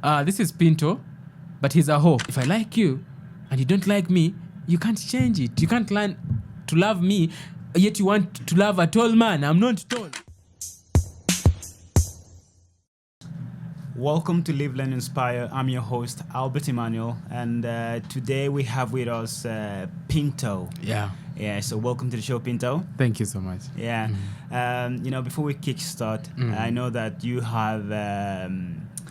This is Pinto, but he's a hoe. If I like you and you don't like me, you can't change it. You can't learn to love me, yet you want to love a tall man. I'm not tall. Welcome to Live, Learn, Inspire. I'm your host, Albert Emmanuel, and today we have with us Pinto. Yeah, So welcome to the show, Pinto. thank you so much. Yeah. Before we kickstart, I know that you have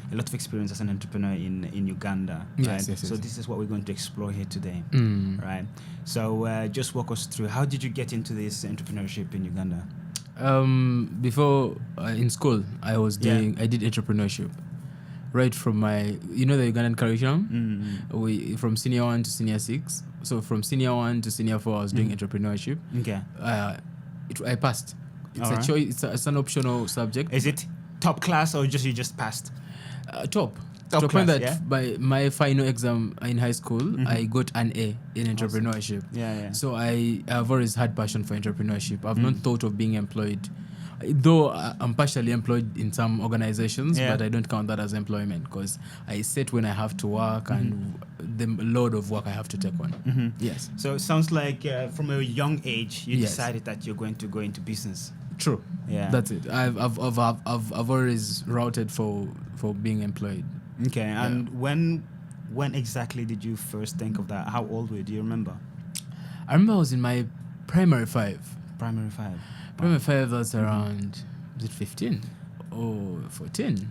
a lot of experience as an entrepreneur in Uganda. Yes, right? yes. So this is what we're going to explore here today. Mm. Right. So just walk us through, how did you get into this entrepreneurship in Uganda? Before in school, I did entrepreneurship. Right from my, the Ugandan curriculum, from senior 1 to senior 6. So from senior 1 to senior 4, I was doing entrepreneurship. Okay. I passed. It's All a right. choice. It's an optional subject. Is it top class or you just passed? Top. Top To the point class, that yeah? by my final exam in high school, I got an A in entrepreneurship. Yeah. So I've always had passion for entrepreneurship. I've not thought of being employed, though I'm partially employed in some organizations, Yeah. but I don't count that as employment because I set when I have to work and the load of work I have to take on. Yes, So it sounds like from a young age you Yes. decided that you're going to go into business. true. Yeah. That's it. I've always routed for being employed. Okay. And when exactly did you first think of that? How old were you? Do you remember? I remember I was in my primary 5. Primary 5. Primary 5 was around, was it 15 or 14?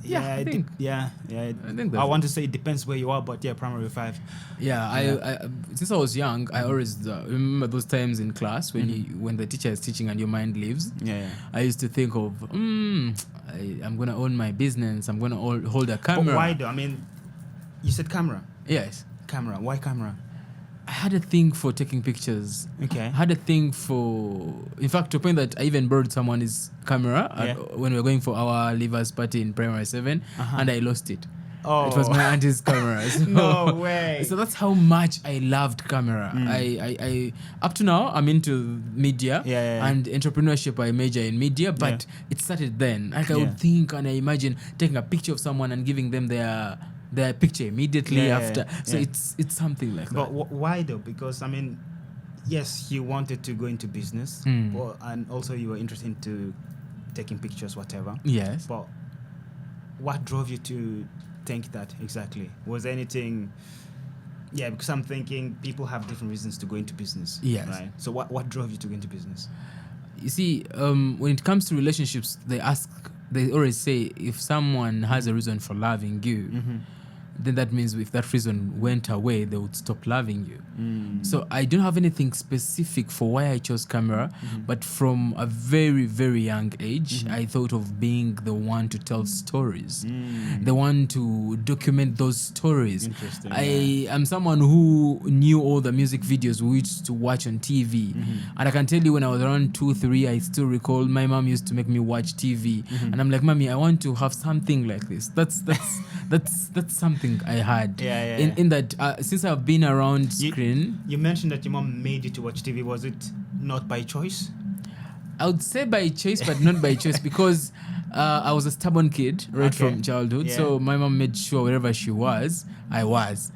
Yeah, I think. Yeah. I think I that's want to say it depends where you are, but yeah, primary 5. Yeah, I since I was young, I always remember those times in class when the teacher is teaching and your mind leaves. Yeah. I used to think of, I'm gonna own my business. I'm gonna hold a camera. But why though? I mean, you said camera. Yes, Camera. Why camera? I had a thing for taking pictures. Okay. I had a thing for, in fact, to a point that I even borrowed someone's camera when we were going for our leavers party in primary 7, and I lost it. Oh. It was my auntie's camera. So, No way. So that's how much I loved camera. I up to now I'm into media and entrepreneurship. I major in media, but it started then. Like I would think and I imagine taking a picture of someone and giving them their picture immediately after. So it's something like But that. why though? Because I mean, yes, you wanted to go into business, and also you were interested into taking pictures, whatever. Yes. But what drove you to think that exactly? Was there anything? Yeah, because I'm thinking people have different reasons to go into business. Yes. Right. So what drove you to go into business? You see, when it comes to relationships, they always say if someone has a reason for loving you, then that means if that reason went away, they would stop loving you. So I don't have anything specific for why I chose camera, but from a very, very young age, I thought of being the one to tell stories, the one to document those stories. Interesting, I am someone who knew all the music videos we used to watch on TV. And I can tell you when I was around 2, 3, I still recall my mom used to make me watch TV. And I'm like, Mommy, I want to have something like this. That's something I had. In that since I've been around screen. You mentioned that your mom made you to watch TV. Was it not by choice? I would say by choice, but not by choice because I was a stubborn kid from childhood. Yeah. So my mom made sure wherever she was, I was.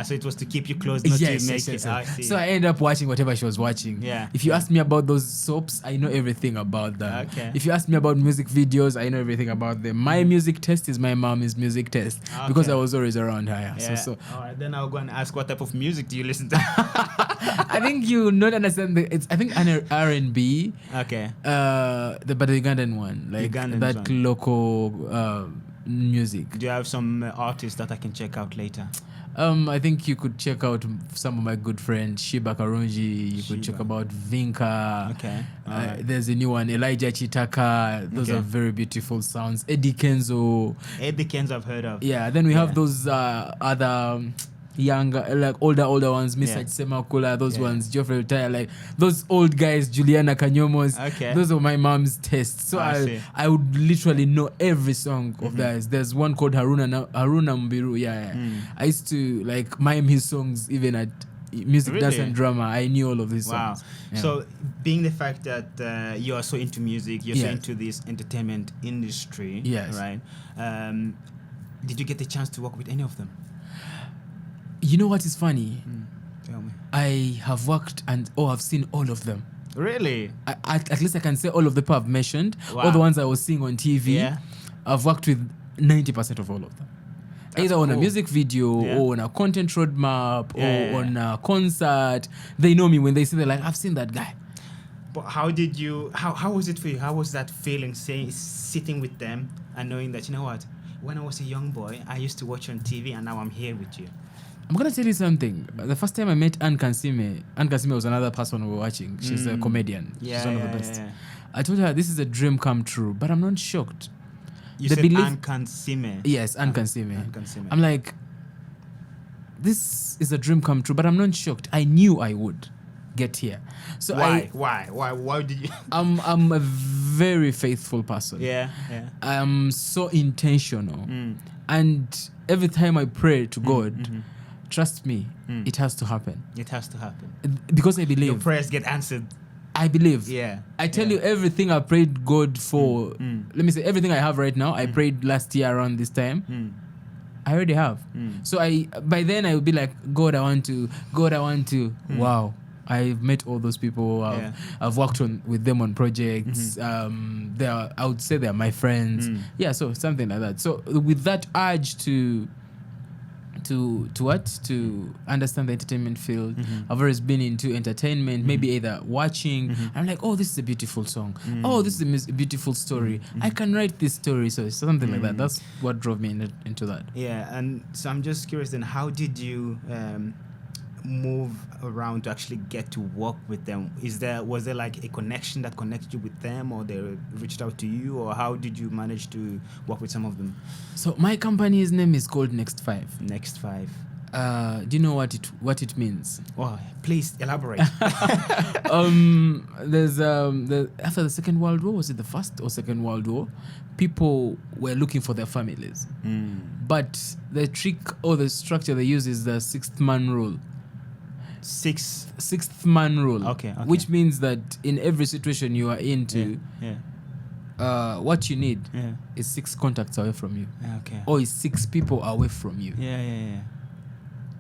So it was to keep you close, not to make Yes. it. I see. So I ended up watching whatever she was watching. Yeah. If you ask me about those soaps, I know everything about them. Okay. If you ask me about music videos, I know everything about them. My music taste is my mom's music taste because I was always around her. Yeah. So All right, then I'll go and ask what type of music do you listen to? I think you not understand I think R&B. Okay. But the Ugandan one, like Ugandan that one. local music. Do you have some artists that I can check out later? I think you could check out some of my good friends, Sheebah Karungi. You could check Sheebah. about Vinka. Okay. Alright. There's a new one, Elijah Chitaka. Those Okay. are very beautiful sounds. Eddie Kenzo. Eddie Kenzo I've heard of. Yeah. Then we have those other younger, like older ones, Mr. Yeah. Chisemakula, those ones, Geoffrey Retire, like those old guys, Juliana Kanyomos. Okay. Those are my mom's tastes. So I see. I would literally know every song of theirs. There's one called Haruna Mbiru. Yeah. I used to like mime his songs even at music, dance, Really? and drama. I knew all of these Wow. songs. Yeah. So, being the fact that you are so into music, you're so Yes. into this entertainment industry, Yes. right? Did you get the chance to work with any of them? You know what is funny? Tell me. I have worked and I've seen all of them. Really? At least I can say all of the people I've mentioned, Wow. all the ones I was seeing on TV. Yeah. I've worked with 90% of all of them. Either on a cool. music video Yeah. or on a content roadmap Yeah. or on a concert. They know me when they see, they're like, I've seen that guy. But how did you? How was it for you? How was that feeling, sitting with them and knowing that, you know what? When I was a young boy, I used to watch you on TV, and now I'm here with you. I'm gonna tell you something. The first time I met Anne Kansiime was another person we were watching. She's a comedian. She's one of the best. Yeah. I told her this is a dream come true, but I'm not shocked. You The said belief- Anne Kansiime. Yes, Anne Kansiime. Anne Kansiime. I'm like, this is a dream come true, but I'm not shocked. I knew I would get here. So Why? Why did you? I'm a very faithful person. Yeah. I'm so intentional. And every time I pray to God, trust me, it has to happen. It has to happen. Because I Your believe. prayers get answered. I believe. Yeah. I tell you, everything I prayed God for, let me say, everything I have right now, I prayed last year around this time. I already have. So by then I would be like, God, I want to. Wow. I've met all those people. I've worked with them on projects. I would say they're my friends. Yeah, so something like that. So with that urge to understand the entertainment field, I've always been into entertainment, maybe either watching. I'm like, oh, this is a beautiful song. Oh, this is a beautiful story. I can write this story. So it's something like that. That's what drove me into that. Yeah, and so I'm just curious then, how did you move around to actually get to work with them? Was there like a connection that connected you with them, or they reached out to you, or how did you manage to work with some of them? So my company's name is called Next 5. Next 5. Do you know what it means? Oh, please elaborate. There's after the Second World War, was it the First or Second World War? People were looking for their families, but the trick or the structure they use is the sixth man rule. Sixth man rule. Okay. Which means that in every situation you are into, what you need is 6 contacts away from you. Okay. Or is 6 people away from you. Yeah.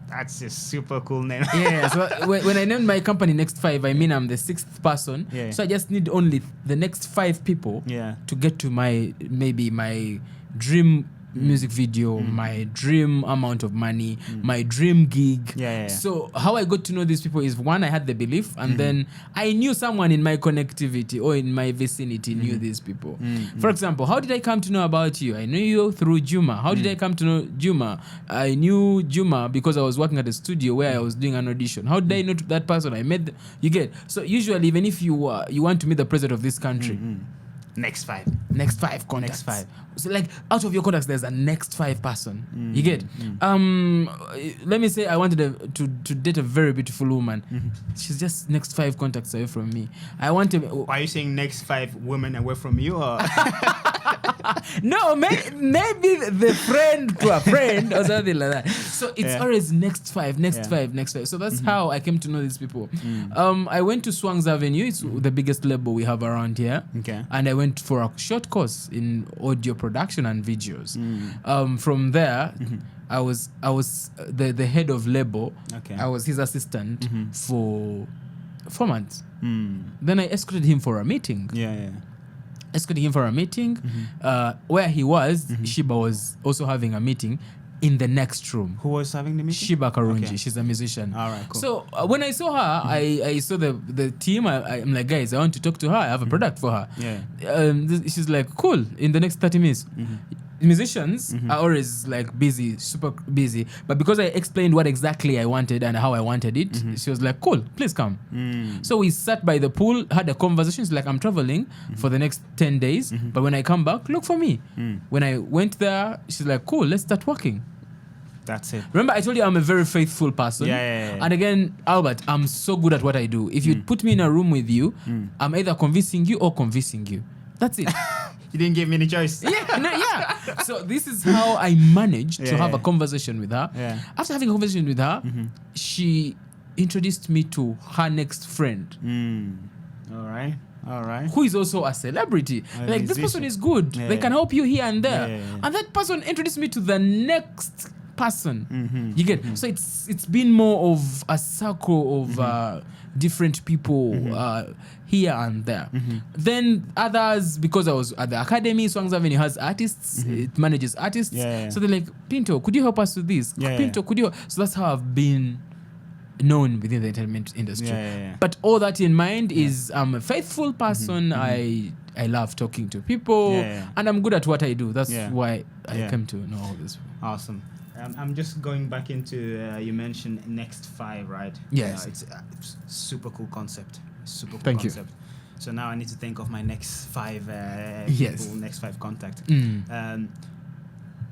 That's a super cool name. Yeah. So when I named my company Next 5, I mean I'm the 6th person. Yeah. So I just need only the next 5 people to get to my dream music video, my dream amount of money, my dream gig. So how I got to know these people is, one, I had the belief, and then I knew someone in my connectivity or in my vicinity knew these people. For example, how did I come to know about you? I knew you through Juma. How did I come to know Juma? I knew Juma because I was working at a studio where I was doing an audition. How did I know that person? I met you get. So usually, even if you want to meet the president of this country, Next 5 contacts. Next 5. So like out of your contacts, there's a next 5 person. You get. Let me say I wanted to date a very beautiful woman. She's just next 5 contacts away from me. I want to. Are you saying next 5 women away from you, or? No, maybe the friend to a friend or something like that. So it's always next 5. So that's how I came to know these people. I went to Swang's Avenue. It's the biggest label we have around here. Okay. And I went for a short course in audio production and videos. From there, I was the head of label. Okay. I was his assistant for 4 months. Then I escorted him for a meeting. Escorted him for a meeting. Where he was, Sheebah was also having a meeting in the next room. Who was having the meeting? Sheebah Karungi. Okay. She's a musician. All right, cool. So when I saw her, I saw the team. I'm like, guys, I want to talk to her. I have a product for her. She's like, cool. In the next 30 minutes. Musicians are always like busy, super busy. But because I explained what exactly I wanted and how I wanted it, she was like, cool, please come. So we sat by the pool, had a conversation. She's like, I'm traveling for the next 10 days. But when I come back, look for me. When I went there, she's like, cool, let's start working. That's it. Remember, I told you I'm a very faithful person. Yeah. And again, Albert, I'm so good at what I do. If you put me in a room with you, I'm either convincing you or convincing you. That's it. You didn't give me any choice. So this is how I managed to have a conversation with her. After having a conversation with her, she introduced me to her next friend. All right. All right. who is also a celebrity. A Like, this person musician. is good. Yeah, They yeah. can help you here and there. Yeah. And that person introduced me to the next person. Mm-hmm. You get? So it's been more of a circle of different people here and there. Then others, because I was at the academy, Songs Avenue has artists, it manages artists. Yeah. So they're like, Pinto, could you help us with this? Yeah, Pinto, could you? So that's how I've been known within the entertainment industry. Yeah. But all that in mind is I'm a faithful person. I love talking to people, and I'm good at what I do. That's why I came to know all this. Awesome. I'm just going back into you mentioned Next 5, right? Yes. It's super cool concept. Super cool Thank you. concept. So now I need to think of my next 5 Yes. people, next 5 contact. Mm.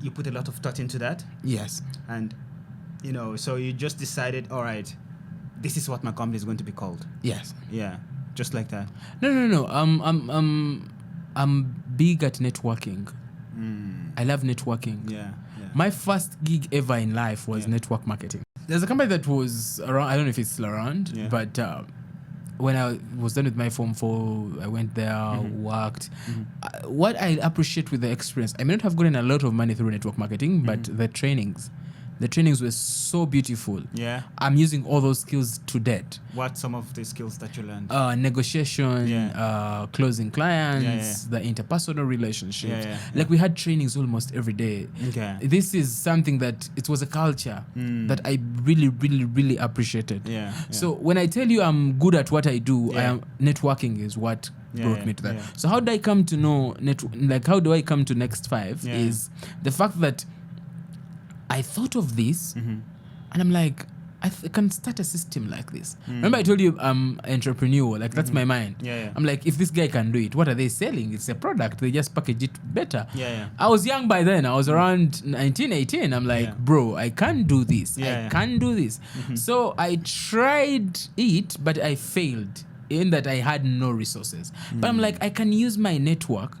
You put a lot of thought into that, Yes. and so you just decided, all right, this is what my company is going to be called. Yes. Yeah, just like that. No. I'm big at networking. I love networking. Yeah. My first gig ever in life was network marketing. There's a company that was around. I don't know if it's still around, but when I was done with my Form 4, I went there, worked. What I appreciate with the experience, I may not have gotten a lot of money through network marketing, but the trainings were so beautiful. Yeah. I'm using all those skills to date. What some of the skills that you learned? Negotiation, closing clients, the interpersonal relationships. Like, we had trainings almost every day. Okay. This is something that it was a culture that I really, really, really appreciated. Yeah. So when I tell you I'm good at what I do, networking is what brought me to that. So how do I come to know how do I come to Next 5 is the fact that I thought of this and I'm like, I can start a system like this. Remember I told you I'm entrepreneurial, like that's my mind. I'm like, if this guy can do it, what are they selling? It's a product, they just package it better. I was young by then, I was around 19, 18. I'm like, bro, I can do this. I can do this. So I tried it, but I failed in that I had no resources. But I'm like, I can use my network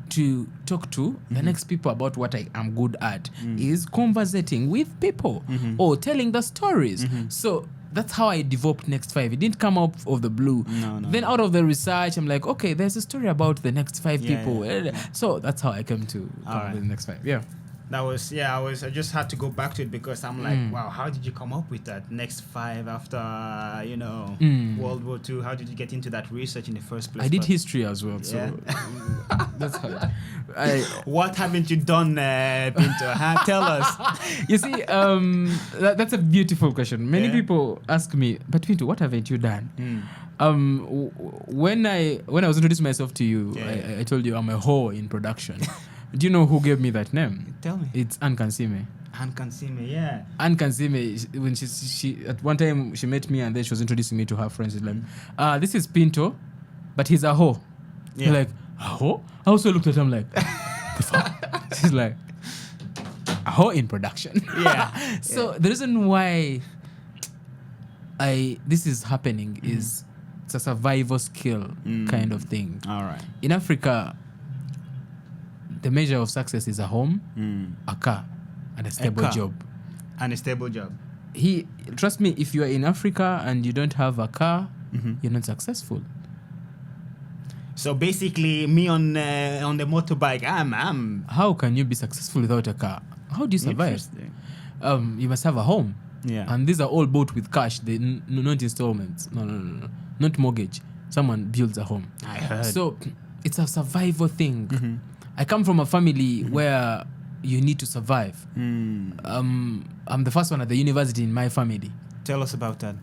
to talk to the next people about what I am good at is conversating with people or telling the stories. So that's how I developed Next 5. It didn't come up of the blue. Then out of the research, I'm like, okay, there's a story about the Next 5 people. So that's how I came to come up with the Next 5. That was I just had to go back to it because I'm like, wow, how did you come up with that Next 5 after World War II? How did you get into that research in the first place? I did history as well, so that's how. What haven't you done, Pinto? Tell us. You see, that's a beautiful question. Many people ask me, but Pinto, what haven't you done? When I was introducing myself to you, I told you I'm a whore in production. Do you know who gave me that name? Tell me. It's Anne Kansiime. Anne Kansiime, yeah. Anne Kansiime, when she at one time she met me and then she was introducing me to her friends. She's like, this is Pinto, but he's a hoe. Yeah. Like, a hoe? I also looked at him like, the fuck? She's like, a hoe in production. Yeah. So the reason why this is happening is it's a survival skill kind of thing. All right. In Africa, the measure of success is a home, a car, and a stable job. And a stable job. Trust me, if you are in Africa and you don't have a car, you're not successful. So basically, me on the motorbike, I'm. How can you be successful without a car? How do you survive? You must have a home. Yeah. And these are all bought with cash. They not installments. No. Not mortgage. Someone builds a home. I heard. So it's a survival thing. I come from a family where you need to survive. I'm the first one at the university in my family. Tell us about that.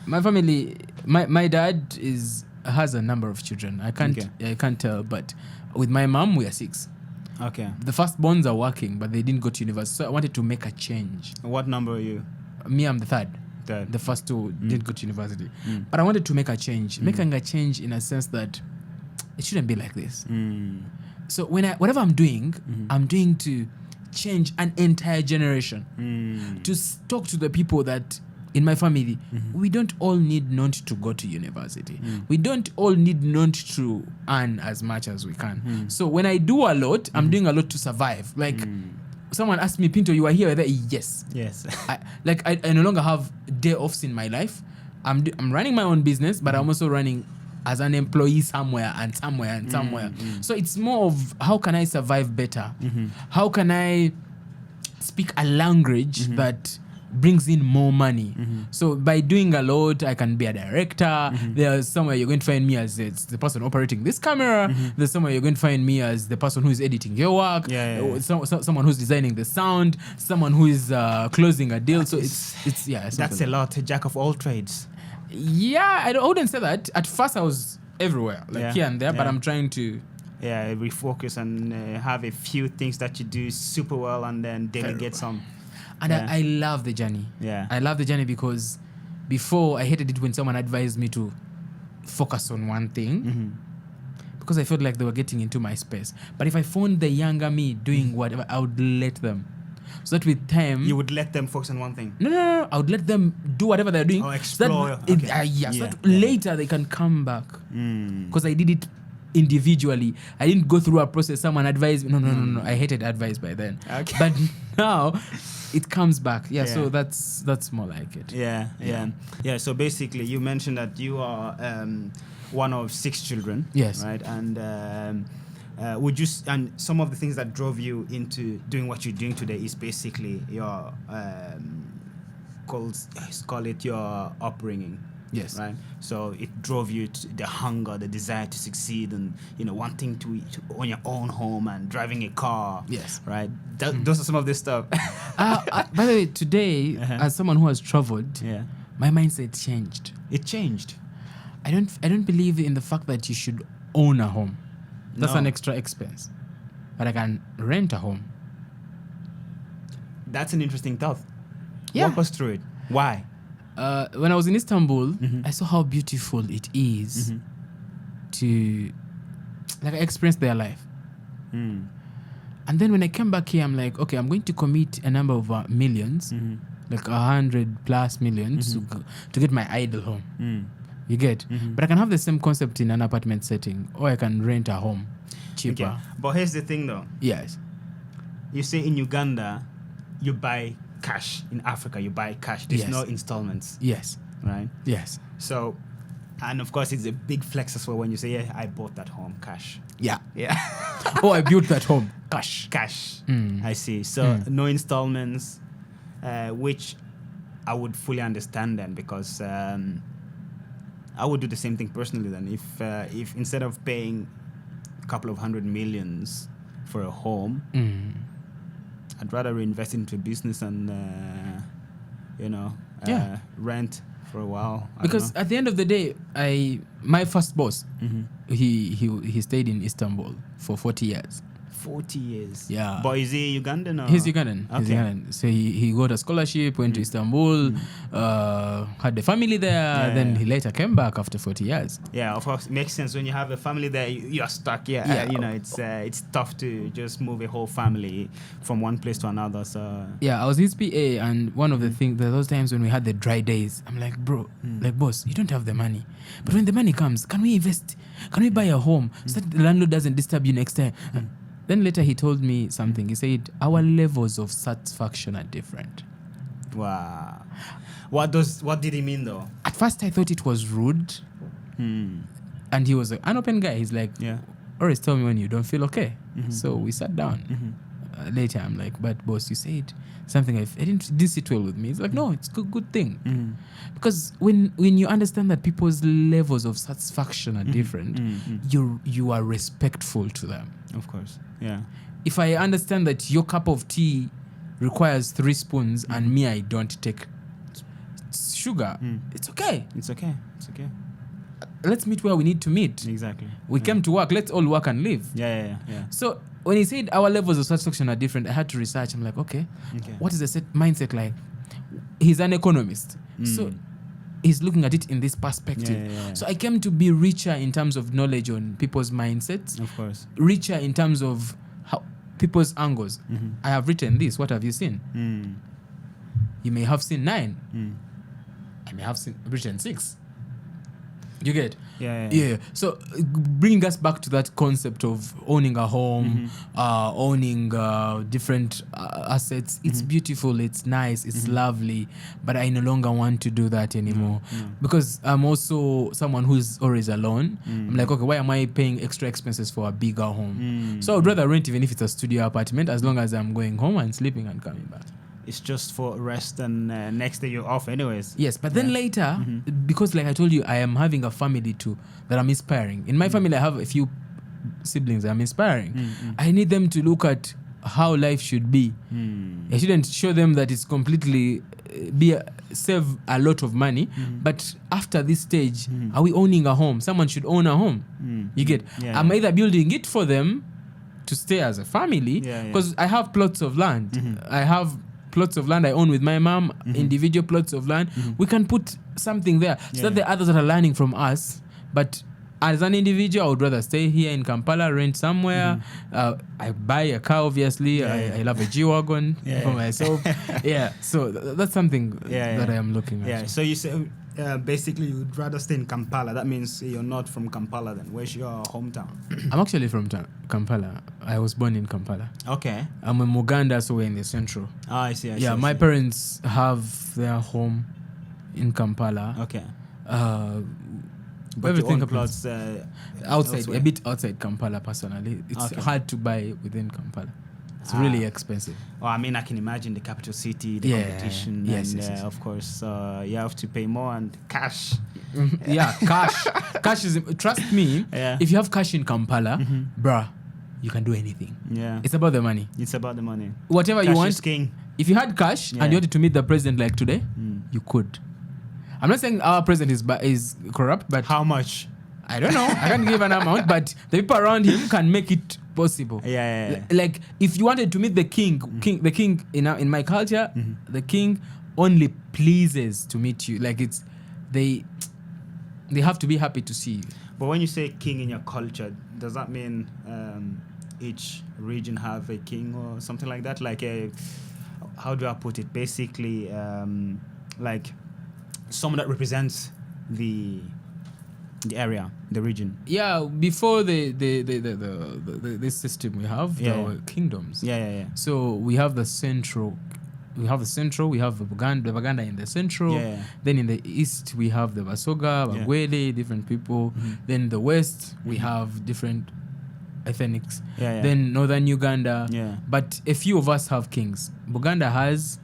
My family, my dad has a number of children. I can't tell, but with my mom, we are 6. Okay. The firstborns are working, but they didn't go to university. So I wanted to make a change. What number are you? Me, I'm the third. The first 2 didn't go to university. But I wanted to make a change. Making a change in a sense that it shouldn't be like this. So whatever I'm doing, I'm doing to change an entire generation. To talk to the people that in my family, we don't all need not to go to university. We don't all need not to earn as much as we can. So when I do a lot, I'm doing a lot to survive. Like someone asked me, Pinto, you are here? Yes. I no longer have day offs in my life. I'm running my own business, but I'm also running as an employee somewhere and somewhere and somewhere. So it's more of how can I survive better? How can I speak a language that brings in more money? So by doing a lot, I can be a director. There's somewhere you're going to find me as the person operating this camera. There's somewhere you're going to find me as the person who is editing your work. Someone who's designing the sound. Someone who is closing a deal. So it's that's a lot. A jack of all trades. Yeah, I wouldn't say that. At first, I was everywhere, like here and there, but I'm trying to refocus and have a few things that you do super well and then delegate some. And I love the journey. I love the journey because before I hated it when someone advised me to focus on one thing because I felt like they were getting into my space. But if I found the younger me doing whatever, I would let them. So that with time... You would let them focus on one thing? No. I would let them do whatever they're doing. Or explore. So that later they can come back. Because I did it individually. I didn't go through a process. Someone advised me. No. I hated advice by then. Okay. But now it comes back. So that's more like it. Yeah. So basically, you mentioned that you are one of 6 children. Yes. Right. And and some of the things that drove you into doing what you're doing today is basically your call it your upbringing. Yes. Right. So it drove you to the hunger, the desire to succeed, and wanting to own your own home and driving a car. Yes. Right. Those are some of this stuff. By the way, today, as someone who has traveled, my mindset changed. It changed. I don't believe in the fact that you should own a home. That's an extra expense. But I can rent a home. That's an interesting thought. Yeah. Walk us through it. Why? When I was in Istanbul, I saw how beautiful it is to experience their life. And then when I came back here, I'm like, okay, I'm going to commit a number of millions, like 100+ million to get my idle home. You get? But I can have the same concept in an apartment setting, or I can rent a home cheaper. Okay. But here's the thing though. Yes. You say in Uganda, you buy cash. In Africa, you buy cash. There's no installments. Yes. Right? Yes. So, and of course, it's a big flex as well when you say, I bought that home, cash. Yeah. Oh, I built that home, cash. I see. So, no installments, which I would fully understand then, because I would do the same thing personally then. If instead of paying a couple of 100 millions for a home, I'd rather reinvest into a business and rent for a while. Because at the end of the day, my first boss, he stayed in Istanbul for 40 years. 40 years. Yeah. But is he Ugandan? Or? He's Ugandan. Okay. He's Ugandan. So he got a scholarship, went to Istanbul, had the family there. Then he later came back after 40 years. Yeah, of course, it makes sense. When you have a family there, you're stuck. It's tough to just move a whole family from one place to another. So I was his PA, and one of the things, those times when we had the dry days, I'm like, bro, like boss, you don't have the money, but when the money comes, can we invest? Can we buy a home so that the landlord doesn't disturb you next time? Then later he told me something. He said, our levels of satisfaction are different. Wow. What did he mean though? At first I thought it was rude. And he was an open guy. He's like, always tell me when you don't feel okay. So we sat down. Later I'm like, but boss, you said something it didn't sit well with me. It's like, no, it's a good thing. Because when you understand that people's levels of satisfaction are different, you are respectful to them. Of course. Yeah. If I understand that your cup of tea requires 3 spoons and me, I don't take sugar, it's okay. It's okay. Let's meet where we need to meet. Exactly. We came to work. Let's all work and live. Yeah. So when he said our levels of satisfaction are different, I had to research. I'm like, okay. What is the mindset like? He's an economist. So he's looking at it in this perspective. Yeah. So I came to be richer in terms of knowledge on people's mindsets. Of course. Richer in terms of how people's angles. I have written this. What have you seen? You may have seen 9. I may have written 6. You get? Yeah. So bringing us back to that concept of owning a home, owning different assets. It's beautiful, it's nice, it's lovely, but I no longer want to do that anymore because I'm also someone who's always alone. I'm like, okay, why am I paying extra expenses for a bigger home? So I'd rather rent, even if it's a studio apartment, as long as I'm going home and sleeping and coming back. It's just for rest, and next day you're off anyways. Yes, but then later, because like I told you, I am having a family too that I'm inspiring. In my family, I have a few siblings that I'm inspiring. I need them to look at how life should be. I shouldn't show them that it's completely save a lot of money, but after this stage, are we owning a home? Someone should own a home. You get? I'm either building it for them to stay as a family, because I have plots of land. I have plots of land I own with my mom, individual plots of land. We can put something there so that the others that are learning from us. But as an individual, I would rather stay here in Kampala, rent somewhere. I buy a car, obviously. I love a G-Wagon for myself. So that's something that I am looking at. So you say basically you'd rather stay in Kampala. That means you're not from Kampala then. Where's your hometown? I'm actually from Kampala. I was born in Kampala. Okay. I'm in Uganda, so we're in the central. I see. My parents have their home in Kampala. Okay. But everything plots outside, elsewhere. a bit outside Kampala personally. It's hard to buy within Kampala. It's really expensive. Well, I mean, I can imagine the capital city, the competition, and of course, you have to pay more and cash. Cash. Cash is, trust me, if you have cash in Kampala, bruh, you can do anything. It's about the money. It's about the money. Whatever Cash you want. is king. If you had cash and you wanted to meet the president like today, you could. I'm not saying our president is corrupt, but how much? I don't know. I can't give an amount, but the people around him can make it possible. Like if you wanted to meet the king, the king in my culture, the king only pleases to meet you. Like it's they have to be happy to see you. But when you say king in your culture, does that mean each region have a king or something like that? Like how do I put it? Basically, like someone that represents the area, the region. Before this system we have, there were kingdoms. So we have the central. We have the Baganda in the central. Then in the east we have the Basoga, Bagwele, different people. Then the west we have different ethnics. Then northern Uganda. But a few of us have kings. Buganda has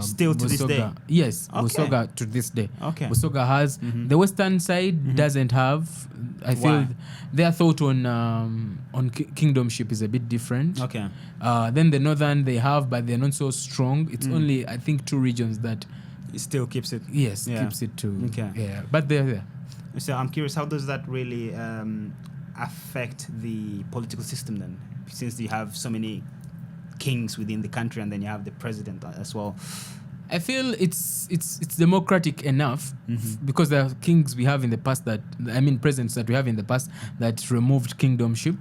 still to Busoga. this day. Yes, Busoga to this day. Busoga has. The western side doesn't have. I feel their thought on kingdomship is a bit different. Then the northern they have, but they're not so strong. It's only I think 2 regions that it still keeps it. Yes, keeps it too. But they're there. So I'm curious, how does that really affect the political system then? Since you have so many kings within the country, and then you have the president as well. I feel it's democratic enough because there are kings we have in the past presidents that we have in the past that removed kingdomship.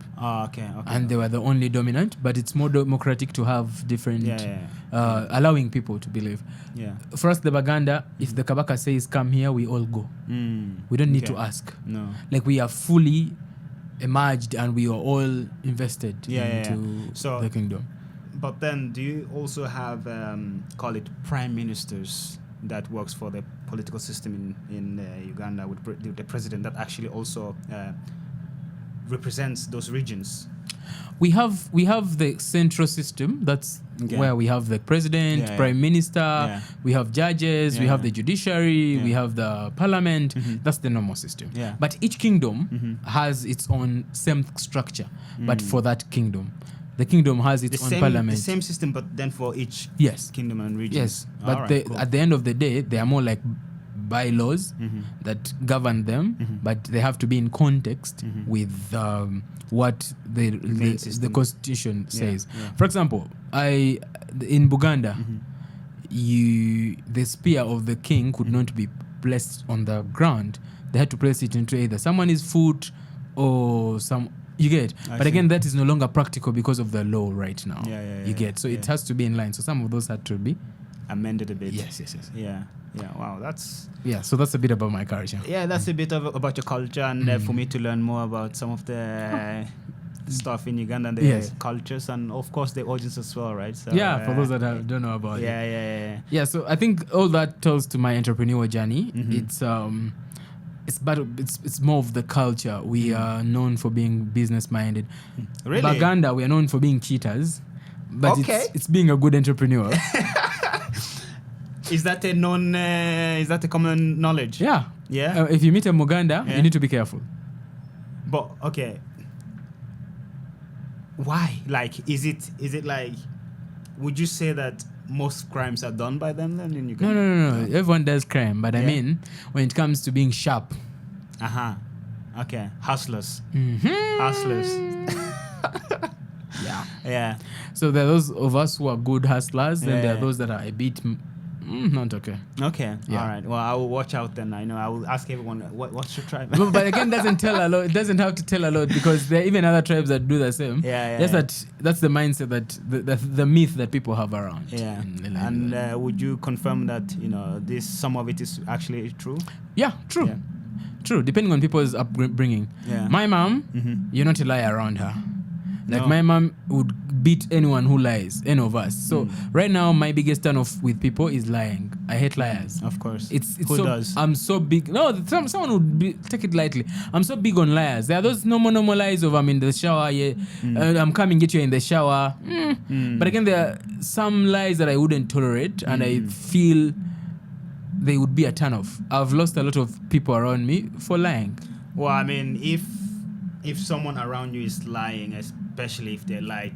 And they were the only dominant, but it's more democratic to have different allowing people to believe. For us, the Baganda, if the Kabaka says come here, we all go. We don't need to ask. Like we are fully emerged and we are all invested into the kingdom. But then do you also have, call it prime ministers that works for the political system in Uganda with the president that actually also represents those regions? We have the central system. That's where we have the president, prime minister, we have judges, we have the judiciary, we have the parliament. That's the normal system. But each kingdom has its own same structure, but for that kingdom. The kingdom has its own parliament. The same system, but then for each kingdom and region. Yes, but at the end of the day, they are more like bylaws that govern them, but they have to be in context with what the constitution says. For example, in Buganda, the spear of the king could not be placed on the ground. They had to place it into either someone's foot or some. You get, but again, that is no longer practical because of the law right now. You get, so it has to be in line. So some of those had to be amended a bit. Yes. Yeah. Wow, that's So that's a bit about my culture. Yeah, that's a bit about your culture, and for me to learn more about some of the stuff in Uganda and the cultures, and of course the audience as well, right? So, for those that don't know about it. Yeah, so I think all that tells to my entrepreneurial journey. It's more of the culture. We are known for being business minded. Really? Uganda, we are known for being cheaters, but it's being a good entrepreneur. Is that a common knowledge? Yeah. If you meet a Muganda, you need to be careful. But okay, why? Like, is it like? Would you say that most crimes are done by them then in Uganda? No. Everyone does crime, but I mean, when it comes to being sharp. Okay. Hustlers. Hustlers. Yeah. So there are those of us who are good hustlers, and there are those that are a bit not okay. Okay. Yeah. All right. Well, I will watch out then. I know I will ask everyone what's your tribe. But again, doesn't tell a lot. It doesn't have to tell a lot, because there are even other tribes that do the same. That's the mindset that the myth that people have around. Yeah. And would you confirm that some of it is actually true? Yeah. True. Yeah. True. Depending on people's upbringing. Yeah. My mom, you're not a liar around her. Like my mom would beat anyone who lies, any of us. So right now, my biggest turn off with people is lying. I hate liars. Of course. It's who so, does? I'm so big. No, someone would take it lightly. I'm so big on liars. There are those normal lies of I'm in the shower. I'm coming get you in the shower. But again, there are some lies that I wouldn't tolerate, and I feel they would be a turn off. I've lost a lot of people around me for lying. Well, I mean, if someone around you is lying, especially if they lie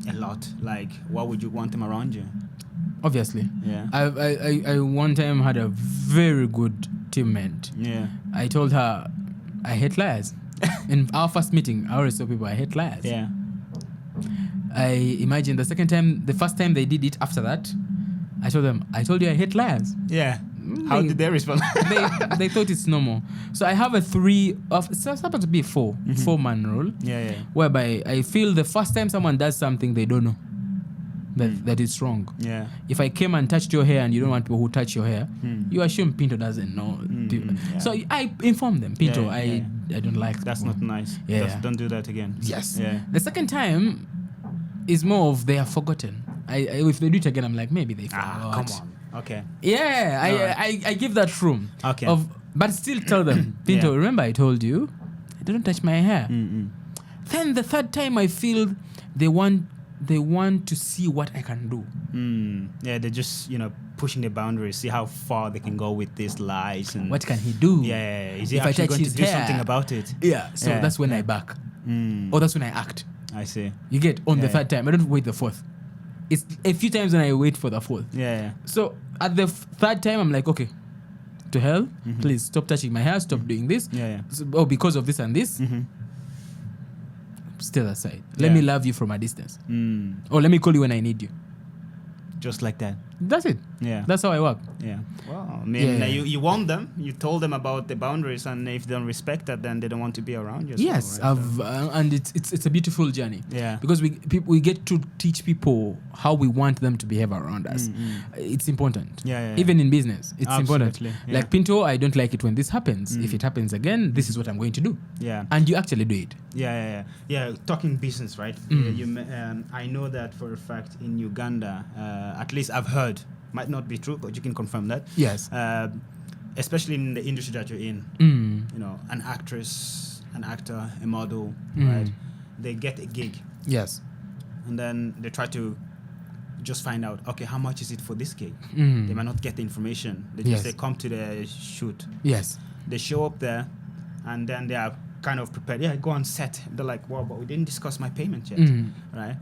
a lot, like, why would you want them around you? Obviously. Yeah. I one time had a very good teammate. Yeah. I told her I hate liars. In our first meeting, I always tell people I hate liars. Yeah. I imagine the first time they did it after that, I told them, I told you I hate liars. Yeah. How did they respond? they thought it's normal. So I have it's supposed to be 4-man rule. Yeah. Whereby I feel the first time someone does something they don't know that it's wrong. Yeah. If I came and touched your hair and you don't want people who touch your hair, you assume Pinto doesn't know. Yeah. So I inform them, Pinto, I don't like that's not nice. Yeah. Don't do that again. Yes. Yeah. The second time is more of they have forgotten. If they do it again, I'm like, maybe they forgot. Come on. Okay. Yeah, I give that room. Okay. But still tell them, Pinto, remember I told you, don't touch my hair. Then the third time I feel they want to see what I can do. Yeah, they're just, pushing the boundaries, see how far they can go with these lies. And what can he do? Yeah. Is he actually going to do something about it? Yeah, so that's when I back. Or that's when I act. I see. You get on the third time. I don't wait the fourth. It's a few times when I wait for the fourth. Yeah. So at the third time, I'm like, okay, to hell, please stop touching my hair, stop doing this. Yeah. So, because of this and this, still aside. Let me love you from a distance. Or let me call you when I need you. Just like that. That's it. Yeah. That's how I work. Yeah. Well, I mean, you warned them. You told them about the boundaries, and if they don't respect that, then they don't want to be around you. Yes, well, right? And it's a beautiful journey. Yeah. Because we get to teach people how we want them to behave around us. It's important. Yeah. Even in business, it's important. Yeah. Like Pinto, I don't like it when this happens. If it happens again, this is what I'm going to do. Yeah. And you actually do it. Yeah. Talking business, right? I know that for a fact in Uganda, at least I've heard, might not be true, but you can confirm that. Yes. Especially in the industry that you're in, an actress, an actor, a model, right? They get a gig. Yes. And then they try to just find out, okay, how much is it for this gig? Mm. They might not get the information. They just say, come to the shoot. Yes. They show up there, and then they are kind of prepared. Yeah, go on set. They're like, well, but we didn't discuss my payment yet, right?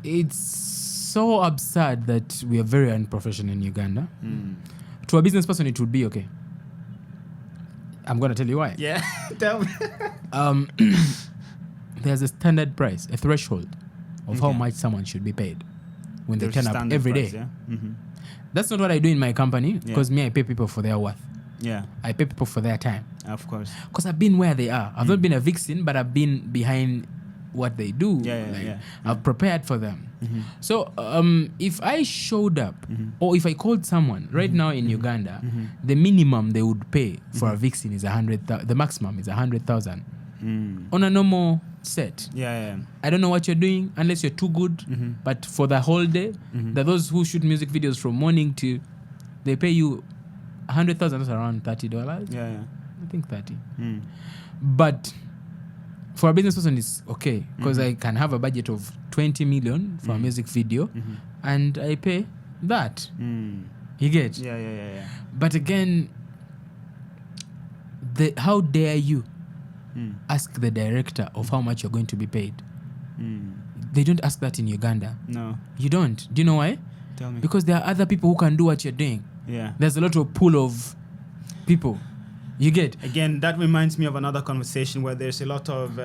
It's so absurd that we are very unprofessional in Uganda. To a business person, it would be okay. I'm going to tell you why. Yeah, tell me. There's a standard price, a threshold of how much someone should be paid when they turn up every day. Yeah? That's not what I do in my company, because I pay people for their worth. Yeah. I pay people for their time. Of course. Because I've been where they are. I've not been a vixen, but I've been behind what they do. I've prepared for them. So if I showed up or if I called someone right now in Uganda, the minimum they would pay for a vixen is 100,000. The maximum is 100,000 on a normal set. I don't know what you're doing unless you're too good, but for the whole day, there are those who shoot music videos from morning to, they pay you 100,000. That's around $30. I think 30. But for a business person, it's okay because I can have a budget of 20 million for a music video, and I pay that. You get? But again, how dare you ask the director of how much you're going to be paid? They don't ask that in Uganda. No, you don't. Do you know why? Tell me. Because there are other people who can do what you're doing. There's a lot of pool of people. You get? Again, that reminds me of another conversation where there's a lot of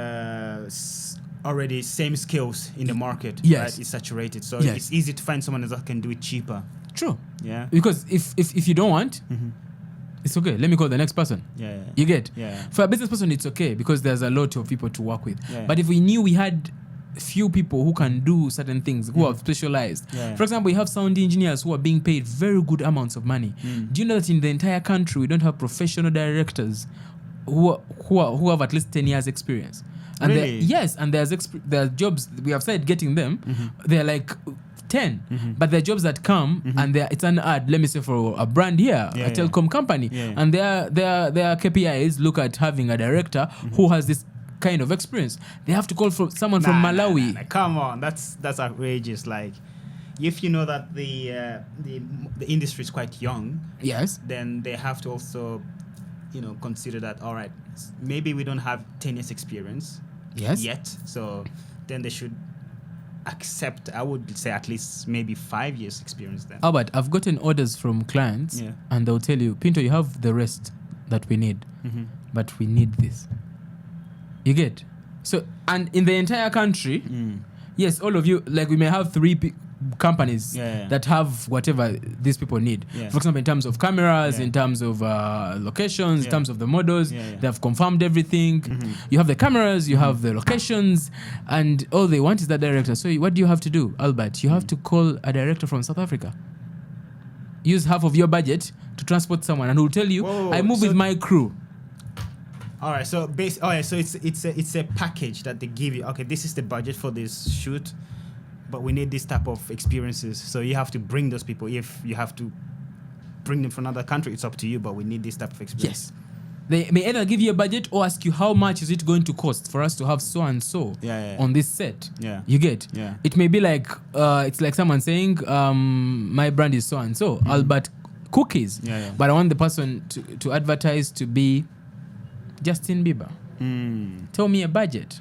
already same skills in the market. Right? It's saturated, so it's easy to find someone that can do it cheaper. True. Because if you don't want, it's okay. Let me call the next person. You get? For a business person, it's okay because there's a lot of people to work with. But if we knew we had few people who can do certain things, who are specialized. For example, we have sound engineers who are being paid very good amounts of money. Do you know that in the entire country we don't have professional directors who have at least 10 years experience? And really? And there's jobs we have started getting them. They're like 10, but they're jobs that come and it's an ad. Let me say for a brand here, a telecom company, and their KPIs look at having a director who has this kind of experience. They have to call for someone from Malawi. Come on, that's outrageous. Like, if you know that the industry is quite young, then they have to also, consider that. All right, maybe we don't have 10 years experience yet, so then they should accept. I would say at least maybe 5 years experience then. But I've gotten orders from clients, and they'll tell you, Pinto, you have the rest that we need, but we need this. You get? So, and in the entire country, yes, all of you, like we may have 3 companies that have whatever these people need. For example, in terms of cameras, in terms of locations, in terms of the models, they have confirmed everything. You have the cameras, you have the locations, and all they want is that director. So what do you have to do, Albert? You have to call a director from South Africa. Use half of your budget to transport someone, and who'll tell you, I move with my crew. All right, so it's a package that they give you. Okay, this is the budget for this shoot, but we need this type of experiences. So you have to bring those people. If you have to bring them from another country, it's up to you, but we need this type of experience. They may either give you a budget or ask you how much is it going to cost for us to have so and so on this set. You get? It may be like it's like someone saying, my brand is so and so, Albert Cookies, but I want the person to advertise to be Justin Bieber. Tell me a budget.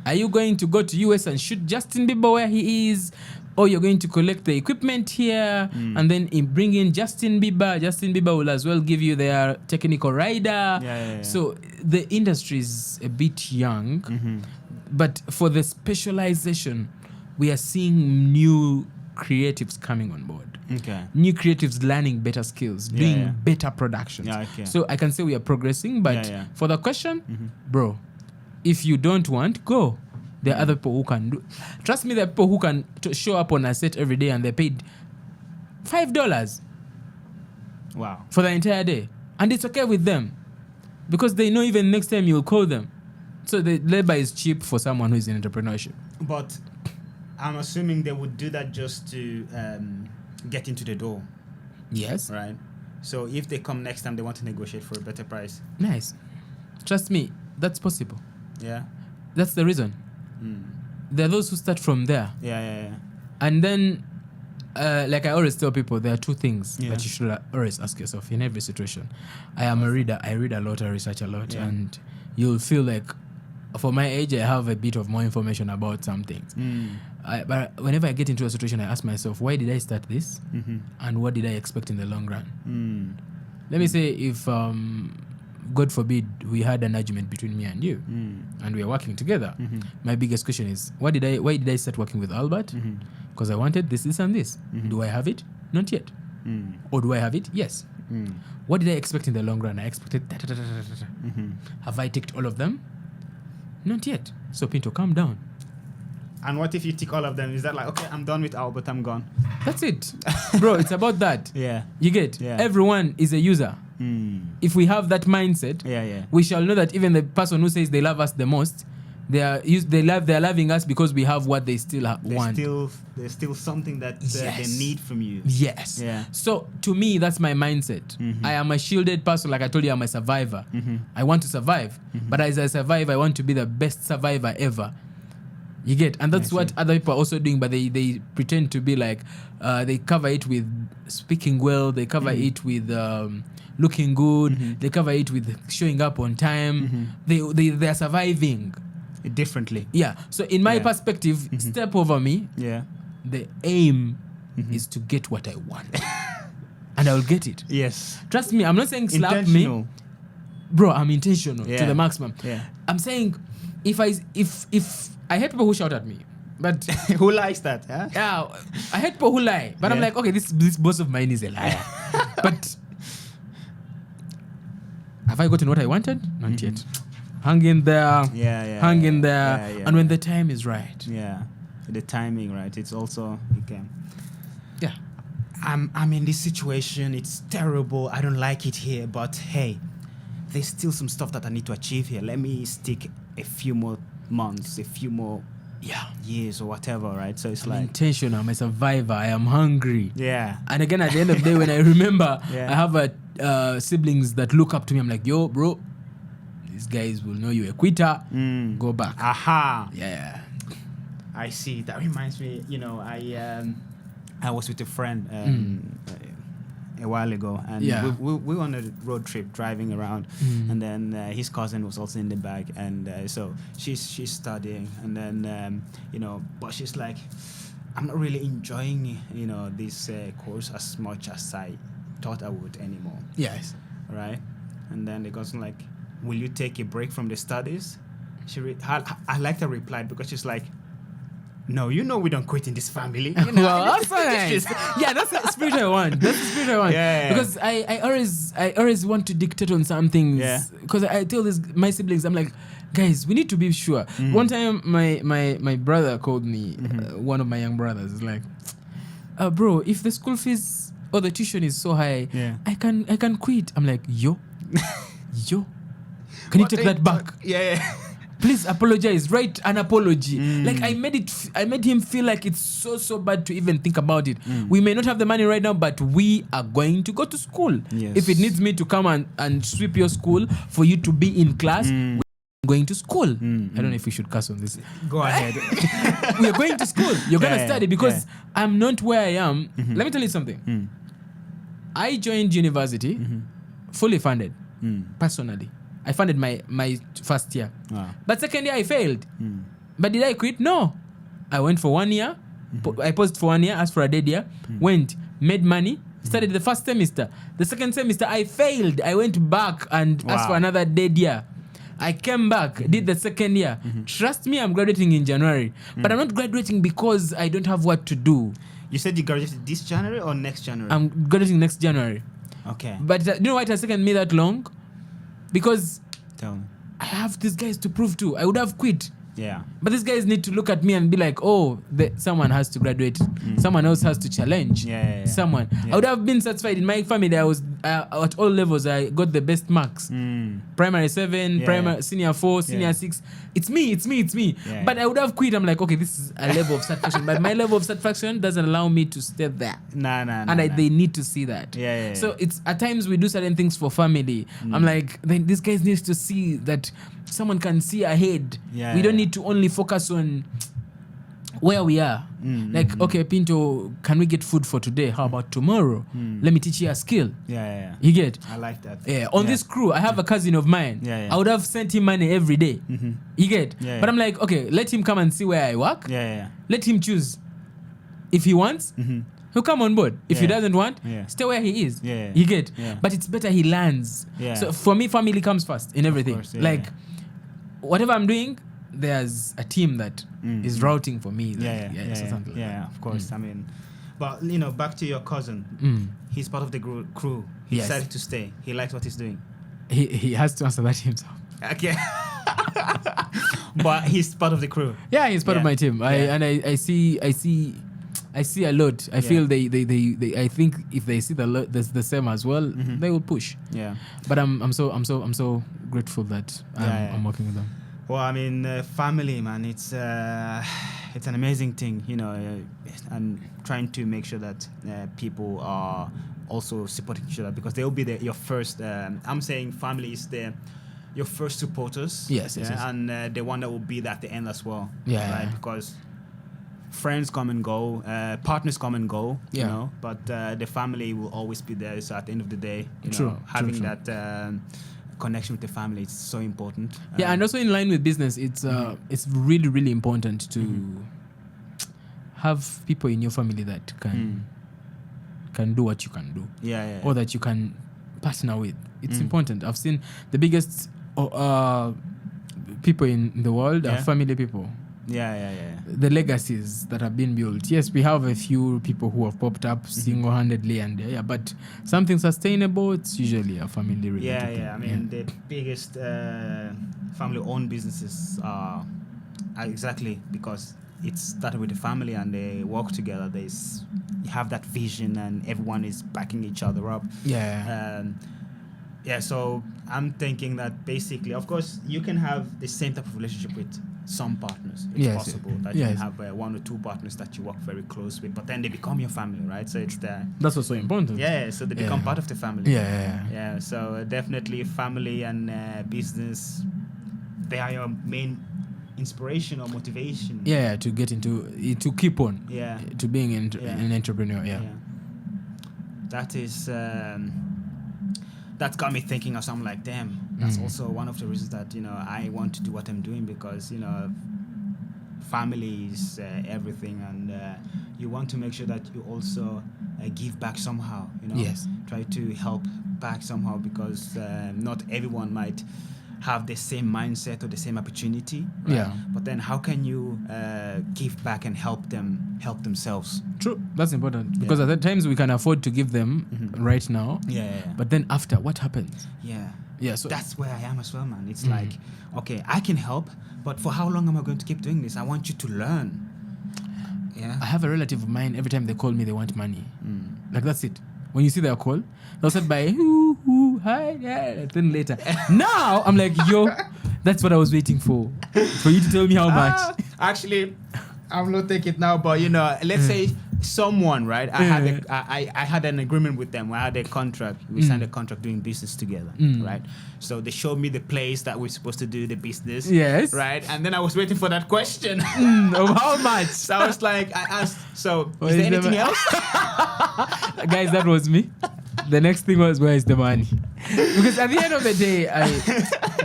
Are you going to go to US and shoot Justin Bieber where he is, or you're going to collect the equipment here and then bring in Justin Bieber? Justin Bieber will as well give you their technical rider. So the industry is a bit young, but for the specialization, we are seeing new creatives coming on board. New creatives learning better skills, doing better productions. So I can say we are progressing, but for the question, bro, if you don't want, go. There are other people who can do. Trust me, there are people who can show up on a set every day and they're paid $5. Wow. For the entire day. And it's okay with them because they know even next time you'll call them. So the labor is cheap for someone who is in entrepreneurship. But I'm assuming they would do that just to get into the door. Yes. Right. So if they come next time, they want to negotiate for a better price. Nice. Trust me, that's possible. That's the reason. There are those who start from there. And then, like I always tell people, there are 2 things that you should always ask yourself in every situation. I am a reader. I read a lot. I research a lot. And you'll feel like, for my age, I have a bit of more information about some things. But whenever I get into a situation, I ask myself, why did I start this? And what did I expect in the long run? Let me say if... God forbid we had an argument between me and you and we are working together. My biggest question is, why did I start working with Albert? Because I wanted this and this. Do I have it? Not yet. Or do I have it? Yes. What did I expect in the long run? I expected Have I ticked all of them? Not yet. So Pinto, calm down. And what if you tick all of them? Is that like, okay, I'm done with Albert, I'm gone? That's it. Bro, it's about that. Yeah. You get? Yeah. Everyone is a user. If we have that mindset, we shall know that even the person who says they love us the most, they're loving us because we have what they still want. There's still something that they need from you. Yes. Yeah. So to me, that's my mindset. I am a shielded person. Like I told you, I'm a survivor. I want to survive. But as I survive, I want to be the best survivor ever. You get? And that's what other people are also doing, but they pretend to be like, they cover it with speaking well, they cover it with looking good, they cover it with showing up on time. They are surviving. Differently. Yeah. So in my perspective, step over me. Yeah. The aim is to get what I want. And I will get it. Yes. Trust me, I'm not saying slap me. Bro, I'm intentional to the maximum. Yeah. I hate people who shout at me, but who likes that? Huh? Yeah, I hate people who lie. But I'm like, okay, this boss of mine is a liar. But have I gotten what I wanted? Not yet. Hang in there. Hang in there. And when the time is right. Yeah. The timing, right? It's also okay. Yeah. I'm in this situation. It's terrible. I don't like it here. But hey, there's still some stuff that I need to achieve here. Let me stick a few more months, a few more years or whatever, right? So it's like intentional. I'm a survivor. I am hungry. Yeah. And again, at the end of the day, when I remember, I have siblings that look up to me. I'm like, yo, bro, these guys will know you're a quitter. Go back. Aha. Yeah. I see. That reminds me. I was with a friend a while ago, and we were on a road trip driving around, and then his cousin was also in the back, and so she's studying, and then but she's like, I'm not really enjoying this course as much as I thought I would anymore. Yes. Right. And then the cousin like, will you take a break from the studies? I like the reply because she's like, no, we don't quit in this family. Well, that's nice. Yeah, that's the spirit I want. Because I always want to dictate on some things. Yeah. Because I tell my siblings, I'm like, guys, we need to be sure. One time, my brother called me, one of my young brothers, is like, bro, if the school fees or the tuition is so high, I can quit. I'm like, yo, can you take that back? Yeah. Please apologize. Write an apology. Like I made him feel like it's so bad to even think about it. We may not have the money right now, but we are going to go to school. Yes. If it needs me to come and sweep your school for you to be in class, we're going to school. I don't know if we should cuss on this. Go ahead. We're going to school. You're going to study because I'm not where I am. Let me tell you something. I joined university fully funded, personally. I funded my first year. Wow. But second year I failed. But did I quit? No. I went for 1 year. I paused for 1 year, asked for a dead year, went, made money, studied the first semester. The second semester I failed. I went back and asked for another dead year. I came back, did the second year. Trust me, I'm graduating in January. But I'm not graduating because I don't have what to do. You said you graduated this January or next January? I'm graduating next January. Okay. But you know why it has taken me that long? Because Tell me. I have these guys to prove to. I would have quit. Yeah. But these guys need to look at me and be like, oh, someone has to graduate. Someone else has to challenge someone. I would have been satisfied. In my family, I was at all levels. I got the best marks. Primary 7, primary senior 4, senior 6. It's me. Yeah. But I would have quit. I'm like, okay, this is a level of satisfaction. But my level of satisfaction doesn't allow me to stay there. They need to see that. Yeah. So it's at times we do certain things for family. I'm like, then these guys need to see that someone can see ahead. We don't need to only focus on where we are. Like, okay, Pinto, can we get food for today? How about tomorrow? Let me teach you a skill. Yeah. You get? I like that. Yeah. On this crew, I have a cousin of mine. I would have sent him money every day. You get? But I'm like, okay, let him come and see where I work. Let him choose. If he wants, he'll come on board. If he doesn't want, stay where he is. You get? But it's better he learns. So for me, family comes first in everything. Of course, whatever I'm doing, there's a team that is routing for me. Of course. I mean, but back to your cousin. He's part of the crew. He decided to stay. He likes what he's doing. He has to answer that himself. Okay. But he's part of the crew. Yeah, he's part of my team. I see a lot. I feel they I think if they see the same as well, they will push. Yeah. But I'm so grateful that I'm working with them. Well, I mean, family, man, it's an amazing thing, you know, and trying to make sure that people are also supporting each other, because they'll be your first. I'm saying family is your first supporters. Yes. And the one that will be there at the end as well. Yeah. Right, because friends come and go, partners come and go, you know, but the family will always be there. So at the end of the day, you know, having that connection with the family is so important. And also in line with business, it's really, really important to have people in your family that can do what you can do, or that you can partner with. It's important. I've seen the biggest people in the world are family people. The legacies that have been built. Yes, we have a few people who have popped up single-handedly, and but something sustainable, it's usually a family related. I mean, the biggest family-owned businesses are exactly because it started with the family and they work together. You have that vision and everyone is backing each other up. So I'm thinking that basically, of course, you can have the same type of relationship with some partners. It's possible that you can have one or two partners that you work very close with, but then they become your family, right? So it's that's also important. So they become part of the family. So definitely family and business, they are your main inspiration or motivation. To get to keep on. To being an entrepreneur. That is. That got me thinking of something like, damn, that's also one of the reasons that, you know, I want to do what I'm doing, because, you know, family is everything, and you want to make sure that you also give back somehow, you know. Try to help back somehow, because not everyone might have the same mindset or the same opportunity, right? But then how can you give back and help themselves? True, that's important, because at times we can afford to give them right now, but then after, what happens? So that's where I am as well, man. It's like, okay, I can help, but for how long am I going to keep doing this? I want you to learn. I have a relative of mine, every time they call me, they want money. Like, that's it. When you see their call, they'll say by hi, then later. Now I'm like, yo, that's what I was waiting for you to tell me how much. Actually, I will not take it now, but you know, let's say someone, right? I had an agreement with them. I had a contract. We signed a contract doing business together, right? So they showed me the place that we're supposed to do the business. Yes. Right? And then I was waiting for that question. Of how much? So I was like, I asked, so is there anything else? Guys, that was me. The next thing was, where is the money? Because at the end of the day,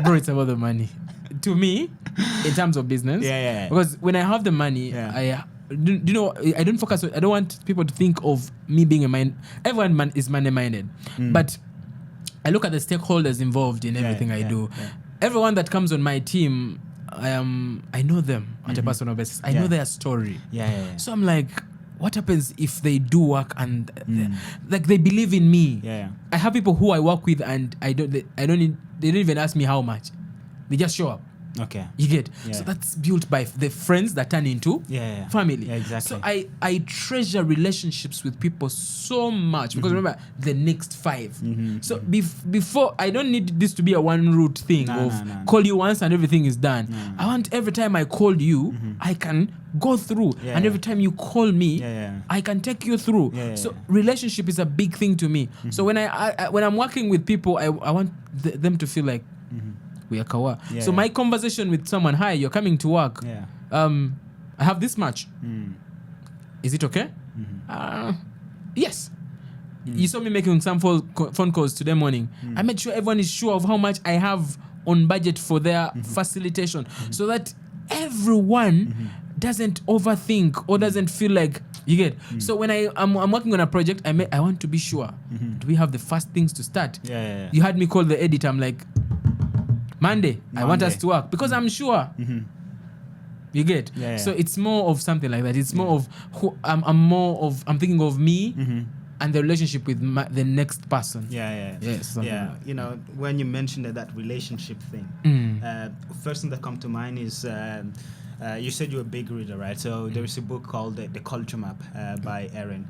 bro, it's about the money. To me, in terms of business. Because when I have the money, I don't focus on, I don't want people to think of me being everyone is money-minded. But I look at the stakeholders involved in everything I do. Everyone that comes on my team, I know them at a personal basis. I know their story. So I'm like, what happens if they do work and they believe in me? I have people who I work with and they don't even ask me how much. They just show up. Okay. You get? So that's built by the friends that turn into family. Exactly. So I treasure relationships with people so much, because remember, the next 5. So before, I don't need this to be a one route thing call you once and everything is done. I want every time I call you, I can go through, and every time you call me, I can take you through. So relationship is a big thing to me. So when I'm working with people, I want them to feel like we are kawa. So my conversation with someone, hi, you're coming to work. I have this much. Is it okay? Yes. You saw me making some phone calls today morning. I made sure everyone is sure of how much I have on budget for their facilitation, so that everyone doesn't overthink or doesn't feel like, you get. So when I'm working on a project, I want to be sure, do we have the first things to start? You had me call the editor. I'm like, Monday, I want us to work, because I'm sure. You get? So it's more of something like that. It's more of I'm thinking of me and the relationship with the next person. Yes, something yeah. like that. You know, when you mentioned that relationship thing, first thing that come to mind is you said you're a big reader, right? So there is a book called The Culture Map by Erin.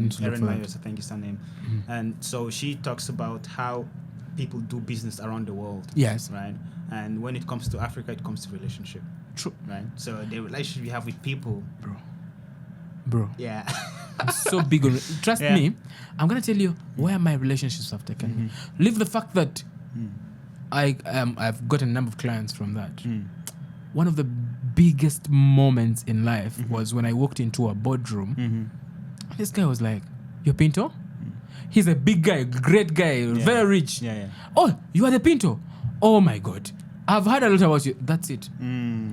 need to look Erin for that. Myers, I think is her name. And so she talks about how people do business around the world. Yes. Right. And when it comes to Africa, it comes to relationship. True. Right. So the relationship you have with people, bro. Yeah. I'm so big on it. Trust Yeah. me, I'm gonna tell you where my relationships have taken me. Leave the fact that I've got a number of clients from that. One of the biggest moments in life was when I walked into a boardroom. This guy was like, "You're Pinto?" He's a big guy, great guy, very rich. Oh, you are the Pinto? Oh my God, I've heard a lot about you. That's it.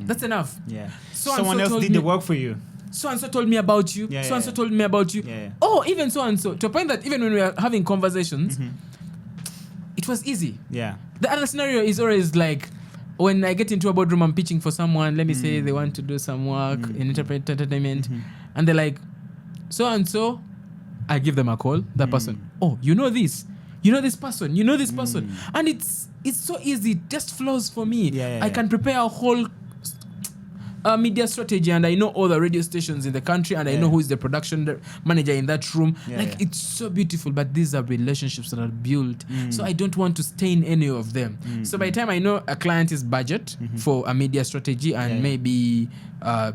That's enough. Yeah. So Someone else did the work for you. So and so told me about you. So and so told me about you. Oh, even so and so. To a point that even when we are having conversations, it was easy. Yeah. The other scenario is always like when I get into a boardroom, I'm pitching for someone. Let me say they want to do some work in entertainment, and they're like, so and so. I give them a call. That person. Oh, you know this. You know this person. You know this person. And it's so easy. It just flows for me. I can prepare a whole media strategy, and I know all the radio stations in the country, and I know who is the production manager in that room. It's so beautiful. But these are relationships that are built, so I don't want to stain any of them. So by the time I know a client's budget for a media strategy and maybe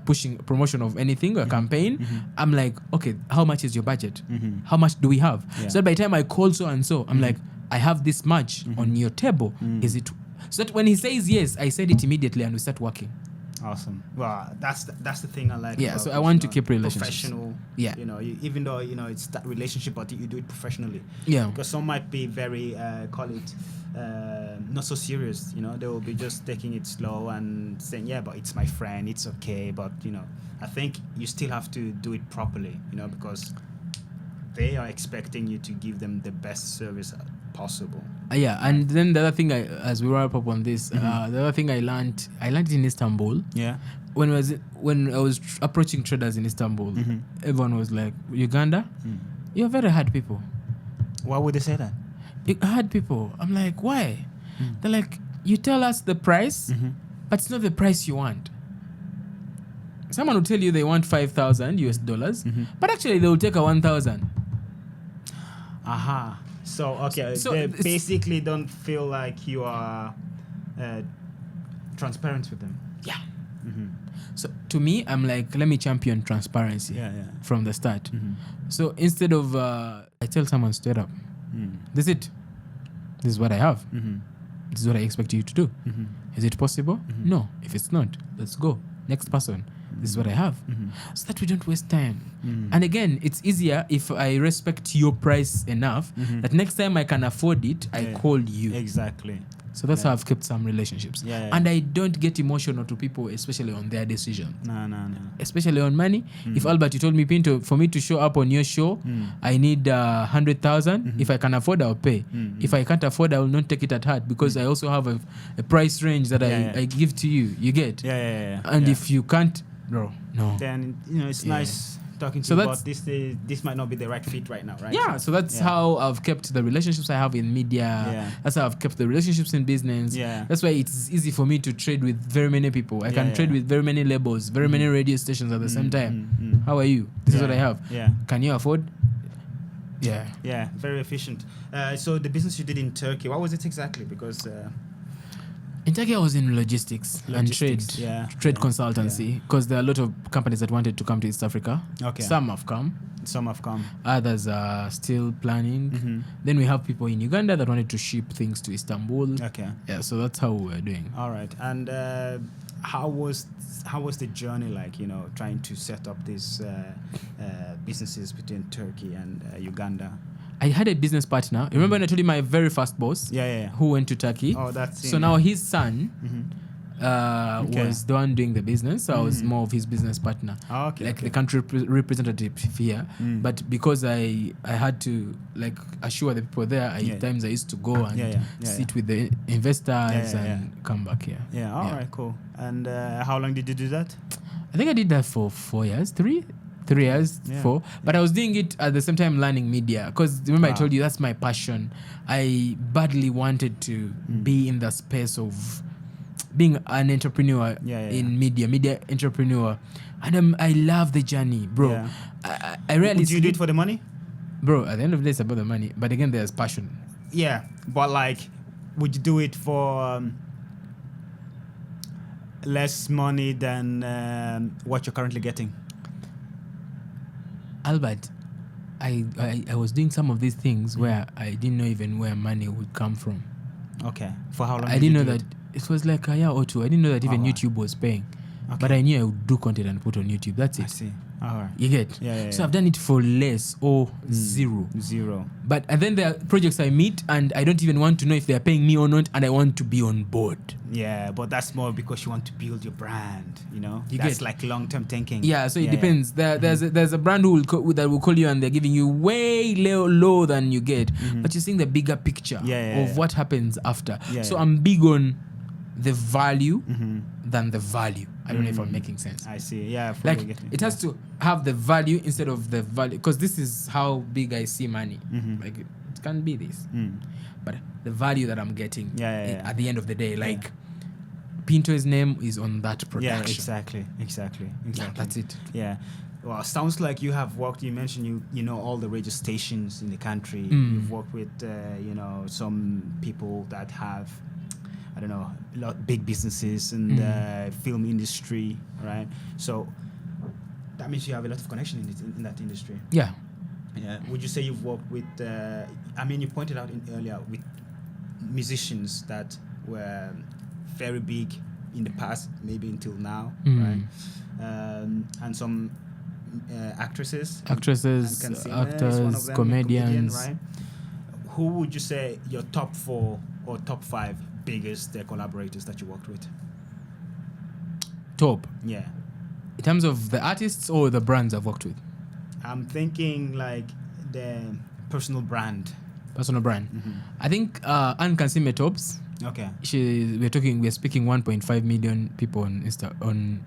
pushing promotion of anything, a campaign, I'm like, okay, how much is your budget? How much do we have? So by the time I call so and so, I'm like, I have this much on your table. Is it? So that when he says yes, I said it immediately, and we start working. Awesome. Well, that's the thing I like. Yeah, about so this, I want to keep relationships professional. Yeah. You know, even though it's that relationship, but you do it professionally. Yeah. Because some might be very call it not so serious. You know, they will be just taking it slow and saying, yeah, but it's my friend, it's okay. But I think you still have to do it properly. Because they are expecting you to give them the best service possible. Yeah, and then the other thing, as we wrap up on this, the other thing I learned it in Istanbul. Yeah. When I was approaching traders in Istanbul, everyone was like, Uganda, you're very hard people. Why would they say that? Hard people. I'm like, why? They're like, you tell us the price, but it's not the price you want. Someone will tell you they want $5,000 US, but actually they will take a 1,000. Aha. So, okay, So they basically don't feel like you are transparent with them. Yeah. So to me, I'm like, let me champion transparency from the start. So instead of, I tell someone straight up, this is it. This is what I have. This is what I expect you to do. Is it possible? No. If it's not, let's go. Next person. This is what I have. So that we don't waste time. And again, it's easier if I respect your price enough that next time I can afford it, I call you. Exactly. So that's how I've kept some relationships. And I don't get emotional to people, especially on their decisions. No. Especially on money. If Albert, you told me, Pinto, for me to show up on your show, I need 100,000. If I can afford, I'll pay. If I can't afford, I will not take it at heart, because I also have a price range that I give to you. You get? And if you can't, bro, no. Then it's nice talking to you about this might not be the right fit right now, right? Yeah, so that's how I've kept the relationships I have in media. That's how I've kept the relationships in business. That's why it's easy for me to trade with very many people. I can trade with very many labels, very many radio stations at the same time. How are you? This is what I have. Can you afford? Yeah, very efficient. So the business you did in Turkey, what was it exactly? Because in Turkey, I was in logistics and trade consultancy, because there are a lot of companies that wanted to come to East Africa. Some have come. Others are still planning. Then we have people in Uganda that wanted to ship things to Istanbul. Yeah, so that's how we're doing. All right. And how was the journey like? Trying to set up these businesses between Turkey and Uganda. I had a business partner. Remember when I told you my very first boss? Who went to Turkey? Oh, that's so now his son was the one doing the business. So I was more of his business partner. The country representative here. But because I had to assure the people there, at times I used to go and sit with the investors and come back here. All right, cool. And how long did you do that? I think I did that for 4 years, 3 3 years, Yeah. 4. But I was doing it at the same time learning media. Because remember, I told you that's my passion. I badly wanted to be in the space of being an entrepreneur in media entrepreneur. And I love the journey, bro. Yeah. I rarely Would you do it for the money? Bro, at the end of the day, it's about the money. But again, there's passion. Yeah, but like, would you do it for less money than what you're currently getting? Albert, I was doing some of these things where I didn't know even where money would come from. Okay. For how long? I didn't know that it was like a year or two. I didn't know that even YouTube was paying. Okay. But I knew I would do content and put on YouTube. That's it. I see. All right. You get? Yeah. So I've done it for less or zero. But and then there are projects I meet and I don't even want to know if they are paying me or not, and I want to be on board. Yeah, but that's more because you want to build your brand, you know? You that's get? like long-term thinking. Yeah, so it depends. There's a brand who that will call you and they're giving you way low than you get. But you're seeing the bigger picture of what happens after. So I'm big on the value than the value. I don't know if I'm making sense. I see. Yeah, like it has to have the value instead of the value, because this is how big I see money. Like it can be this, but the value that I'm getting at the end of the day, like Pinto's name is on that production. Yeah, exactly. Yeah, that's it. Yeah. Well, sounds like you have worked. You mentioned you know all the radio stations in the country. You've worked with some people that have, I don't know, a lot big businesses in the film industry, right? So that means you have a lot of connection in that industry. Yeah. Yeah. Would you say you've worked with? I mean, you pointed out earlier with musicians that were very big in the past, maybe until now, right? And some actresses, Anne Kansiime, actors, one of them, comedians. right? Who would you say your top 4 or top 5 biggest collaborators that you worked with? Top. Yeah. In terms of the artists or the brands I've worked with? I'm thinking like the personal brand. Personal brand. I think Anne Kansiime tops. Okay. We're speaking 1.5 million people on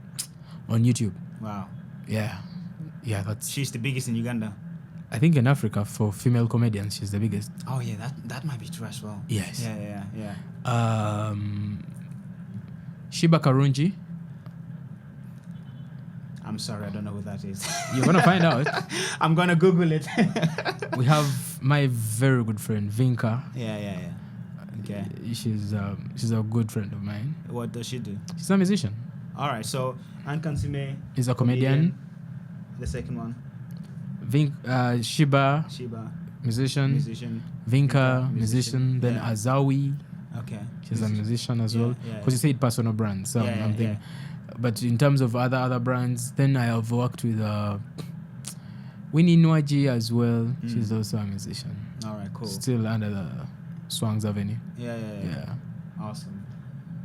on YouTube. Wow. Yeah, that's. She's the biggest in Uganda. I think in Africa for female comedians, she's the biggest. Oh yeah, that might be true as well. Yes. Yeah. Sheebah Karungi. I'm sorry, I don't know who that is. You're gonna find out. I'm gonna Google it. We have my very good friend Vinka. Yeah. Okay. She's a good friend of mine. What does she do? She's a musician. All right. So Anne Kansiime is a comedian. The second one. Sheebah. Musician. Vinka, musician. Then Azawi. Okay. She's a musician as well. Because you said personal brand. So I'm thinking. But in terms of other brands, then I have worked with Winnie Nwaji as well. She's also a musician. All right, cool. Still under the Swangs Avenue. Yeah. Awesome.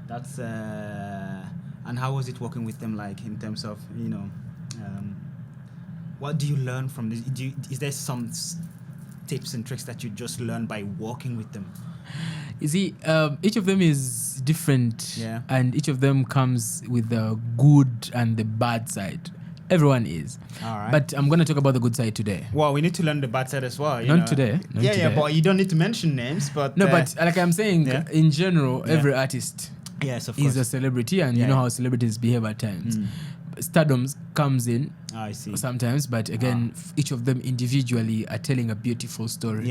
That's and how was it working with them? Like in terms of what do you learn from this? Is there some tips and tricks that you just learn by working with them? You see, each of them is different, and each of them comes with the good and the bad side. Everyone is. All right. But I'm going to talk about the good side today. Well, we need to learn the bad side as well. Not today. Yeah, but you don't need to mention names. But but like I'm saying, in general, every artist is a celebrity, and you know how celebrities behave at times. Stardom comes in sometimes, but again, each of them individually are telling a beautiful story.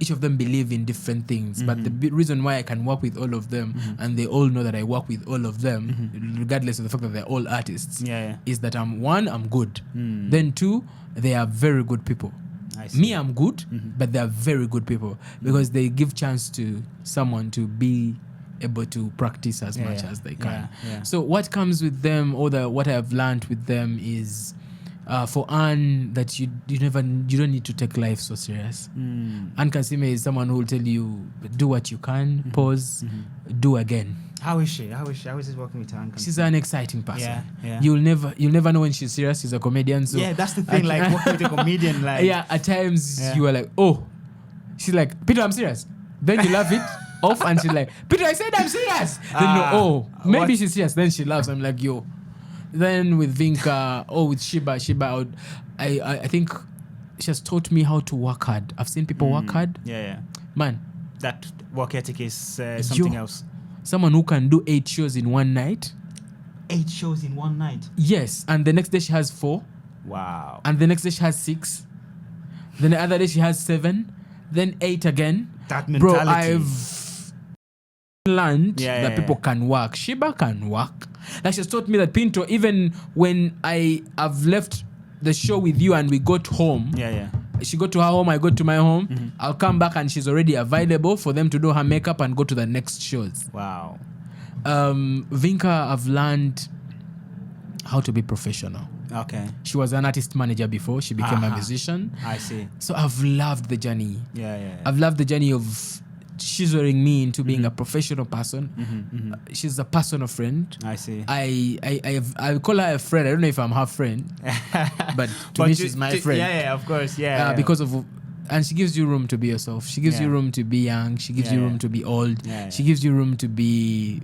Each of them believe in different things, but the reason why I can work with all of them, and they all know that I work with all of them, regardless of the fact that they're all artists, is that I'm good. Then 2, they are very good people. Me, I'm good, but they are very good people because they give chance to someone to be able to practice as much as they can. So what comes with them, or what I have learned with them is for Anne, that you don't need to take life so serious. Anne Kansiime is someone who will tell you, do what you can, pause, do again. How is she? How is it working with her? Anne Kansiime? She's an exciting person. Yeah. You'll never know when she's serious. She's a comedian. So that's the thing. Like working with a comedian, like at times you are like, oh, she's like, Peter, I'm serious. Then you laugh it off, and she's like, Peter, I said I'm serious. Then maybe she's serious. Then she laughs. I'm like, yo, Then with Vinka or with Sheebah, I think she has taught me how to work hard. I've seen people work hard. Yeah. Man, That work ethic is something else. Someone who can do 8 shows in one night. 8 shows in one night. Yes, and the next day she has 4. Wow. And the next day she has 6. Then the other day she has 7. Then 8 again. That mentality. Bro, I've learned that people can work. Sheebah can work. Like she's taught me that Pinto, even when I have left the show with you and we got home. She go to her home, I go to my home. I'll come back and she's already available for them to do her makeup and go to the next shows. Wow. Vinka, I've learned how to be professional. Okay. She was an artist manager before she became a musician. I see. So I've loved the journey. Yeah. I've loved the journey of chiseling me into being a professional person. She's a personal friend. I see. I call her a friend. I don't know if I'm her friend, but to me she's my friend. Yeah, of course. Yeah. Because of, and she gives you room to be yourself. She gives you room to be young. She gives you room to be old. She gives you room to be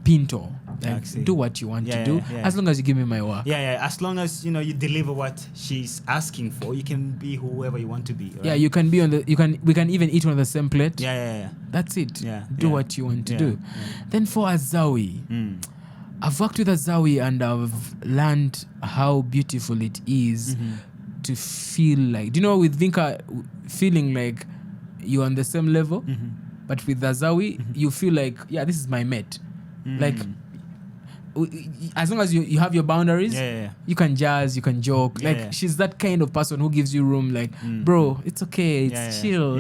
Pinto. Like, do what you want to do, as long as you give me my work. As long as you deliver what she's asking for, you can be whoever you want to be. Right? Yeah, you can be on the. We can even eat on the same plate. Yeah. That's it. Do what you want to do. Then for Azawi, I've worked with Azawi and I've learned how beautiful it is to feel like. Do you know, with Vinka, feeling like you're on the same level, but with Azawi, you feel like, this is my mate. Like, as long as you have your boundaries, you can jazz, you can joke. She's that kind of person who gives you room. Like, bro, it's okay, it's chill.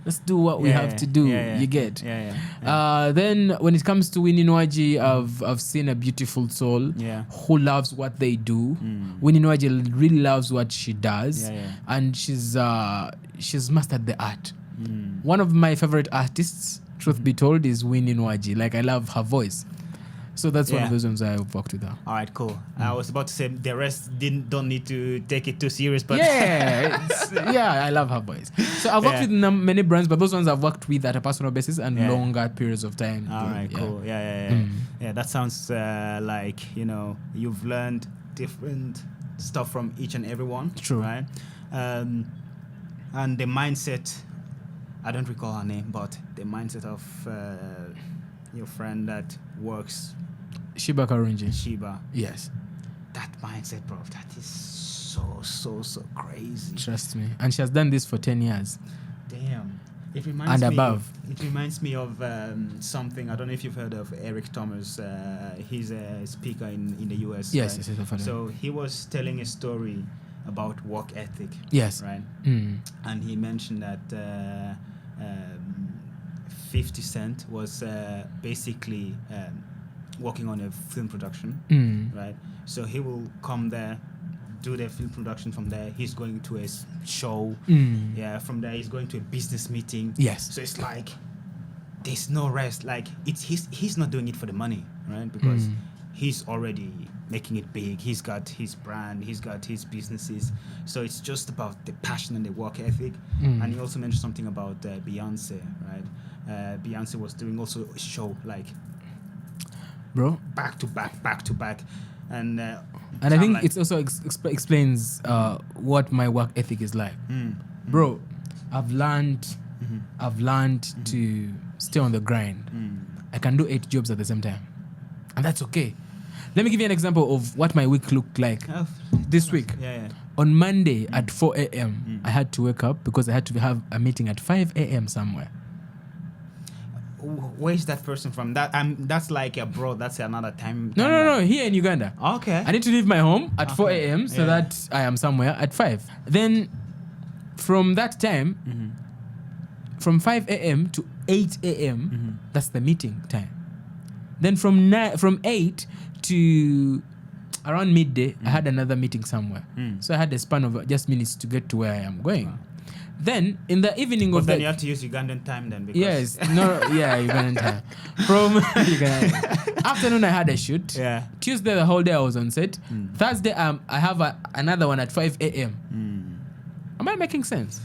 Let's do what we have to do. You get. Then when it comes to Winnie Nwaji, I've seen a beautiful soul who loves what they do. Winnie Nwaji really loves what she does, and she's mastered the art. One of my favorite artists, truth be told, is Winnie Nwaji. Like, I love her voice. So that's one of those ones I've worked with her. All right, cool. I was about to say the rest don't need to take it too serious, but I love her voice. So I've worked with many brands, but those ones I've worked with at a personal basis and longer periods of time. All right, cool. Yeah, that sounds like you've learned different stuff from each and every one. True. Right? And the mindset, I don't recall her name, but the mindset of your friend that works, Sheebah Karungi. Sheebah. Yes. That mindset, bro, that is so crazy. Trust me. And she has done this for 10 years. Damn. It reminds me above. It reminds me of something. I don't know if you've heard of Eric Thomas. He's a speaker in the US. Yes, right? yes, I've heard of So he was telling a story about work ethic. Yes. Right? And he mentioned that 50 Cent was basically working on a film production, right? So he will come there, do the film production. From there, he's going to a show. From there, he's going to a business meeting. Yes. So it's like there's no rest. Like he's not doing it for the money, right? Because he's already making it big. He's got his brand. He's got his businesses. So it's just about the passion and the work ethic. And he also mentioned something about Beyonce, right? Beyonce was doing also a show like, bro, back to back, and I think it also explains what my work ethic is like. Bro, I've learned to stay on the grind. I can do 8 jobs at the same time, and that's okay. Let me give you an example of what my week looked like this week. On Monday at 4 a.m. I had to wake up because I had to have a meeting at 5 a.m. somewhere. Where's that person from? That's like abroad. That's another time. No. Here in Uganda. Okay. I need to leave my home at 4 a.m. so that I am somewhere at 5. Then from that time, from 5 a.m. to 8 a.m., that's the meeting time. Then from 8 to around midday, I had another meeting somewhere. So I had a span of just minutes to get to where I am going. Wow. Then in the evening but then you have to use Ugandan time then. Because Ugandan time. From Ugandan. Afternoon I had a shoot. Tuesday the whole day I was on set. Thursday I have another one at 5 a.m. Am I making sense?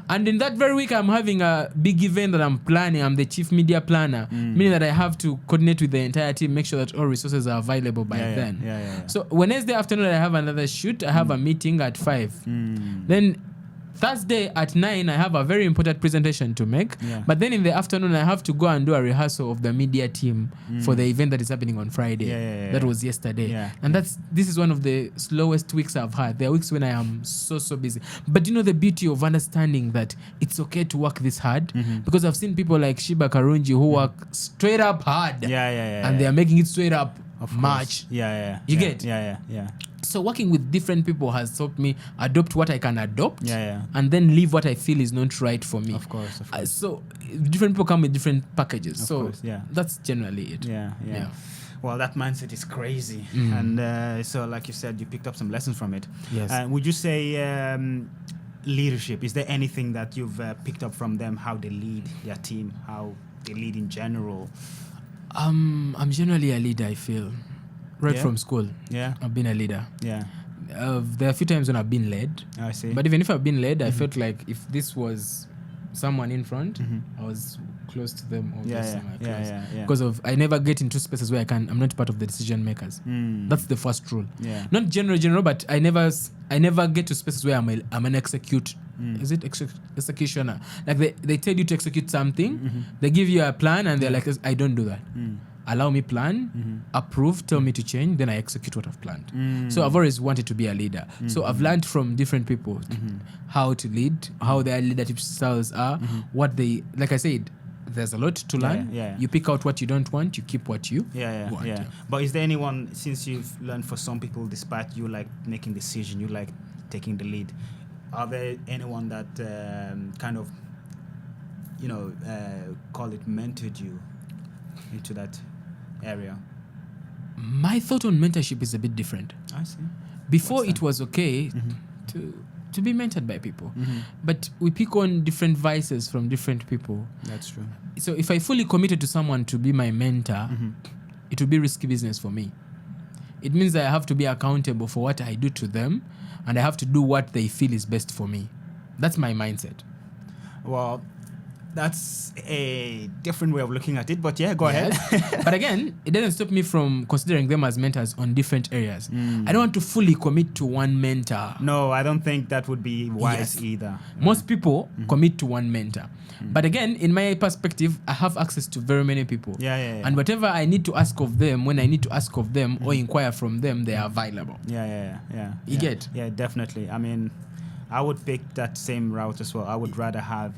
And in that very week, I'm having a big event that I'm planning. I'm the chief media planner, meaning that I have to coordinate with the entire team, make sure that all resources are available by then. So Wednesday afternoon, I have another shoot. I have a meeting at 5. Then Thursday at 9, I have a very important presentation to make. But then in the afternoon, I have to go and do a rehearsal of the media team for the event that is happening on Friday. That was yesterday. And this is one of the slowest weeks I've had. There are weeks when I am so busy. But you know the beauty of understanding that it's okay to work this hard, because I've seen people like Sheebah Karungi who work straight up hard. And they are making it straight up much. You get? So working with different people has helped me adopt what I can adopt, and then leave what I feel is not right for me. Of course. So different people come with different packages. That's generally it. Well, that mindset is crazy. And so, like you said, you picked up some lessons from it. Would you say leadership, is there anything that you've picked up from them, how they lead their team, how they lead in general? I'm generally a leader, I feel. From school. I've been a leader. There are a few times when I've been led. I see. But even if I've been led, I felt like if this was someone in front, I was close to them. Because I never get into spaces where I'm not part of the decision makers. That's the first rule. Not general, but I never get to spaces where I'm an execute. Is it executioner? Like they tell you to execute something, they give you a plan, and they're like, I don't do that. Allow me plan, approve, tell me to change, then I execute what I've planned. So I've always wanted to be a leader. So I've learned from different people how to lead, how their leadership styles are, what they, like I said, there's a lot to learn. You pick out what you don't want, you keep what you want. But is there anyone, since you've learned for some people, despite you like making decision, you like taking the lead, are there anyone that kind of, call it mentored you into that area? My thought on mentorship is a bit different. I see. Before it was okay to be mentored by people, but we pick on different vices from different people. That's true. So if I fully committed to someone to be my mentor, it would be risky business for me. It means that I have to be accountable for what I do to them, and I have to do what they feel is best for me. That's my mindset. Well, that's a different way of looking at it, but go ahead. But again, it doesn't stop me from considering them as mentors on different areas. I don't want to fully commit to one mentor. No, I don't think that would be wise either. Most people commit to one mentor. But again, in my perspective, I have access to very many people. And whatever I need to ask of them, when I need to ask of them or inquire from them, they are available. You get? Yeah, definitely. I mean, I would pick that same route as well. I would rather have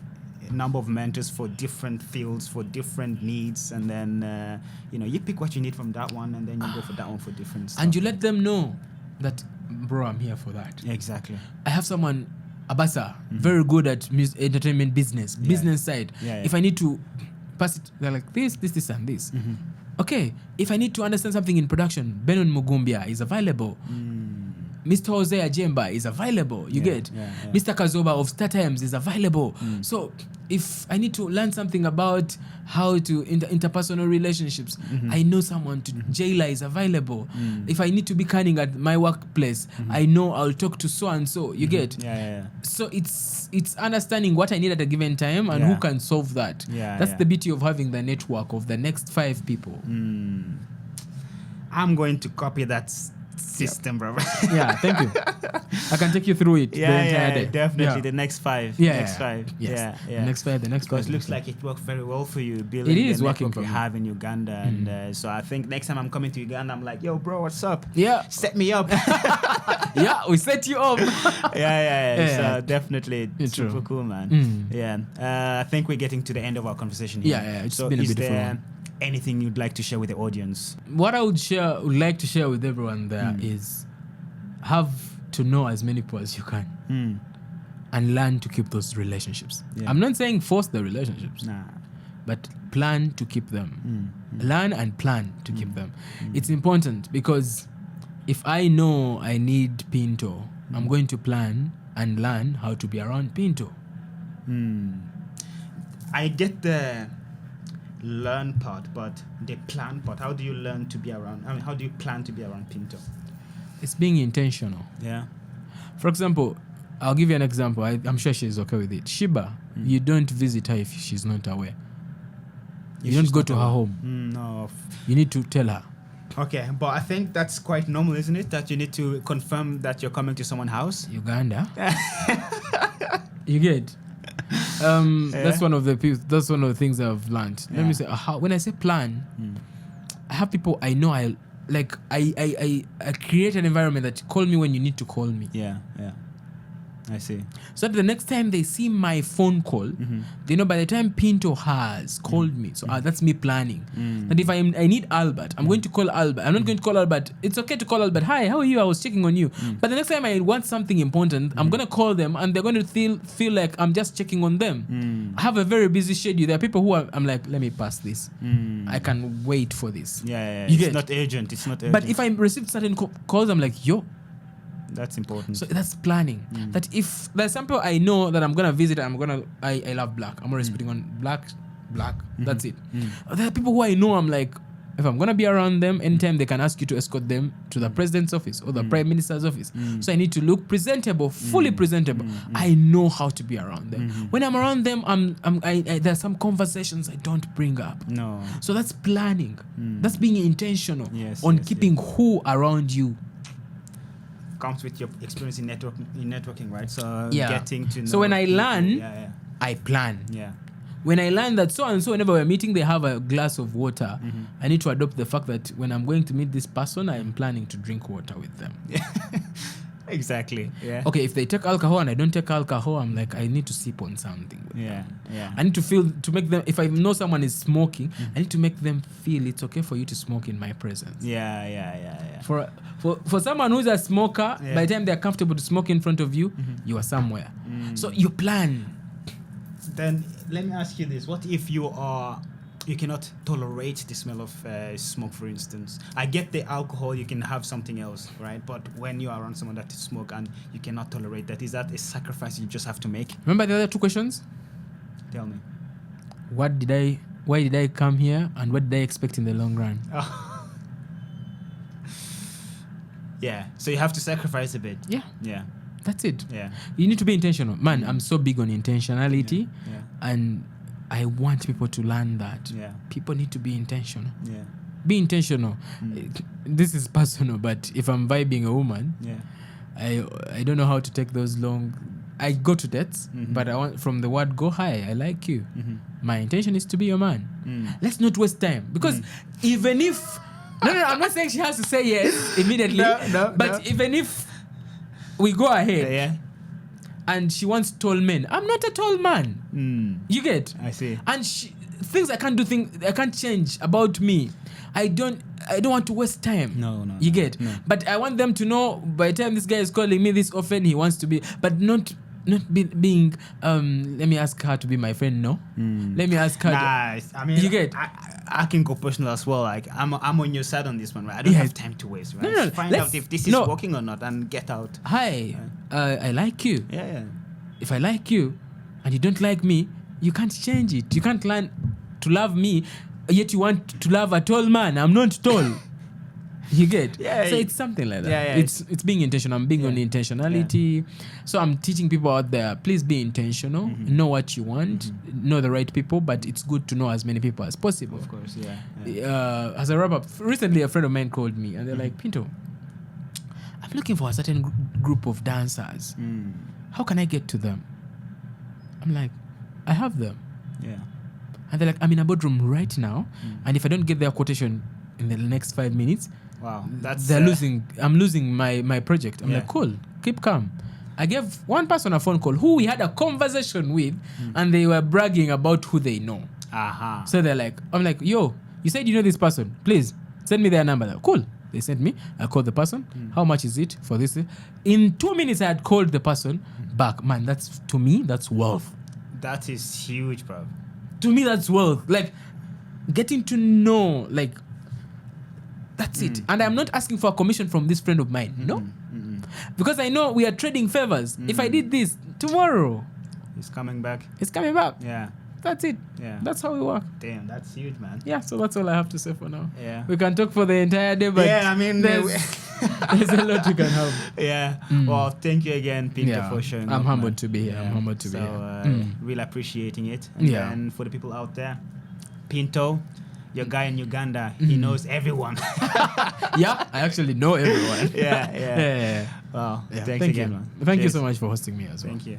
number of mentors for different fields, for different needs, and then you pick what you need from that one, and then you go for that one for different stuff. And you let them know that, bro, I'm here for that. Exactly. I have someone, Abasa, very good at entertainment business side. If I need to pass it, they're like this, and this. Okay, if I need to understand something in production, Benon Mugumbia is available. Mr. Jose Ajemba is available. You get? Mr. Kazoba of Star Times is available. So if I need to learn something about how to interpersonal relationships, I know someone to Jayla is available. If I need to be cunning at my workplace, I know I'll talk to so and so. You get? So it's understanding what I need at a given time and who can solve that. That's the beauty of having the network of the next 5 people. I'm going to copy that system, bro. Thank you. I can take you through it the entire day. Definitely. The next 5. The next 5. The next 5. Because it looks like it worked very well for you, building the network you have in Uganda. And so I think next time I'm coming to Uganda, I'm like, yo, bro, what's up? Set me up. We set you up. So definitely, it's super cool, man. I think we're getting to the end of our conversation here. It's been a beautiful one. Anything you'd like to share with the audience? What I would like to share with everyone there is have to know as many people as you can and learn to keep those relationships. I'm not saying force the relationships, but plan to keep them. Learn and plan to keep them. It's important because if I know I need Pinto, I'm going to plan and learn how to be around Pinto. I get the learn part, but the plan part, how do you learn to be around, how do you plan to be around Pinto? It's being intentional. Yeah. For example, I'll give you an example. I'm sure she's okay with it. Sheebah, you don't visit her if she's not aware. You don't go to her home. No. You need to tell her. Okay, but I think that's quite normal, isn't it? That you need to confirm that you're coming to someone's house. Uganda. You get. That's one of the things I've learned. Let me say, when I say plan, I have people I know. I create an environment that call me when you need to call me. Yeah. I see. So that the next time they see my phone call, they know by the time Pinto has called me. So that's me planning. And if I need Albert, I'm going to call Albert. I'm not going to call Albert. It's okay to call Albert. Hi, how are you? I was checking on you. But the next time I want something important, I'm going to call them and they're going to feel like I'm just checking on them. I have a very busy schedule. There are people who I'm like, let me pass this. I can wait for this. Yeah. It's not urgent. But if I receive certain calls, I'm like, yo. That's important. So that's planning. That if there's some people I know that I'm gonna visit, I love black. I'm always putting on black. That's it. There are people who I know. I'm like, if I'm gonna be around them, anytime they can ask you to escort them to the president's office or the prime minister's office. So I need to look presentable, fully presentable. I know how to be around them. When I'm around them, there's some conversations I don't bring up. No. So that's planning. That's being intentional on keeping who around you. Comes with your experience in networking, right? So getting to know. So when I people, learn, I plan. Yeah. When I learn that so and so, whenever we're meeting, they have a glass of water, I need to adopt the fact that when I'm going to meet this person, I am planning to drink water with them. Exactly. Yeah. Okay, if they take alcohol and I don't take alcohol, I'm like, I need to sip on something with them. Yeah. I need to make them, if I know someone is smoking, I need to make them feel it's okay for you to smoke in my presence. Yeah. For someone who's a smoker, by the time they're comfortable to smoke in front of you, you are somewhere. So you plan. Then let me ask you this: what if you cannot tolerate the smell of smoke, for instance? I get the alcohol, you can have something else, right? But when you are around someone that smoke and you cannot tolerate that, is that a sacrifice you just have to make? Remember the other two questions? Tell me. Why did I come here, and what did I expect in the long run? Yeah, so you have to sacrifice a bit. Yeah. That's it. Yeah. You need to be intentional. Man, I'm so big on intentionality. Yeah. And I want people to learn that. Yeah. People need to be intentional. Yeah. Be intentional. This is personal, but if I'm vibing a woman, I don't know how to take those long. I go to dates, but I want from the word go, hi, I like you. My intention is to be your man. Let's not waste time, because even if no, I'm not saying she has to say yes immediately. But even if we go ahead and she wants tall men, I'm not a tall man. You get? I see. And things I can't change about me. I don't want to waste time. No. You get? No. But I want them to know by the time this guy is calling me this often, he wants to be, but not being let me ask her to be my friend. No. Let me ask her. Nice. I mean, you get? I can go personal as well. Like I'm on your side on this one, right? I don't have time to waste. Right? No. Find out if this is working or not, and get out. Hi, I like you. Yeah. If I like you, and you don't like me, you can't change it. You can't learn to love me, yet you want to love a tall man. I'm not tall. You get? Yeah. So it's something like that. Yeah. It's being intentional. I'm big on intentionality. So I'm teaching people out there, please be intentional. Know what you want. Know the right people, but it's good to know as many people as possible. Of course, yeah. As a wrap-up, recently a friend of mine called me and they're like, Pinto, I'm looking for a certain group of dancers. How can I get to them? I'm like, I have them. Yeah. And they're like, I'm in a boardroom right now, and if I don't get their quotation in the next 5 minutes, wow, I'm losing my project. I'm like, cool, keep calm. I gave one person a phone call who we had a conversation with, and they were bragging about who they know. So they're like, I'm like, yo, you said you know this person, please send me their number. Like, cool. They sent me. I called the person. How much is it for this? In 2 minutes, I had called the person back. Man, to me, that's wealth. That is huge, bro. To me, that's wealth. Like, getting to know, like, that's it. And I'm not asking for a commission from this friend of mine. No. Because I know we are trading favors. If I did this, tomorrow, it's coming back. Yeah. That's it. Yeah. That's how we work. Damn, that's huge, man. Yeah, so that's all I have to say for now. Yeah. We can talk for the entire day, but yeah, I mean, There's a lot you can help. Yeah. Well, thank you again, Pinto, for showing up. I'm humbled man. to be here. I'm humbled to be here. Really appreciating it. And then for the people out there, Pinto, your guy in Uganda, he knows everyone. Yeah, I actually know everyone. Yeah. Well, thanks Thank again, you. man. Thank you Cheers. so much for hosting me as well. Thank you.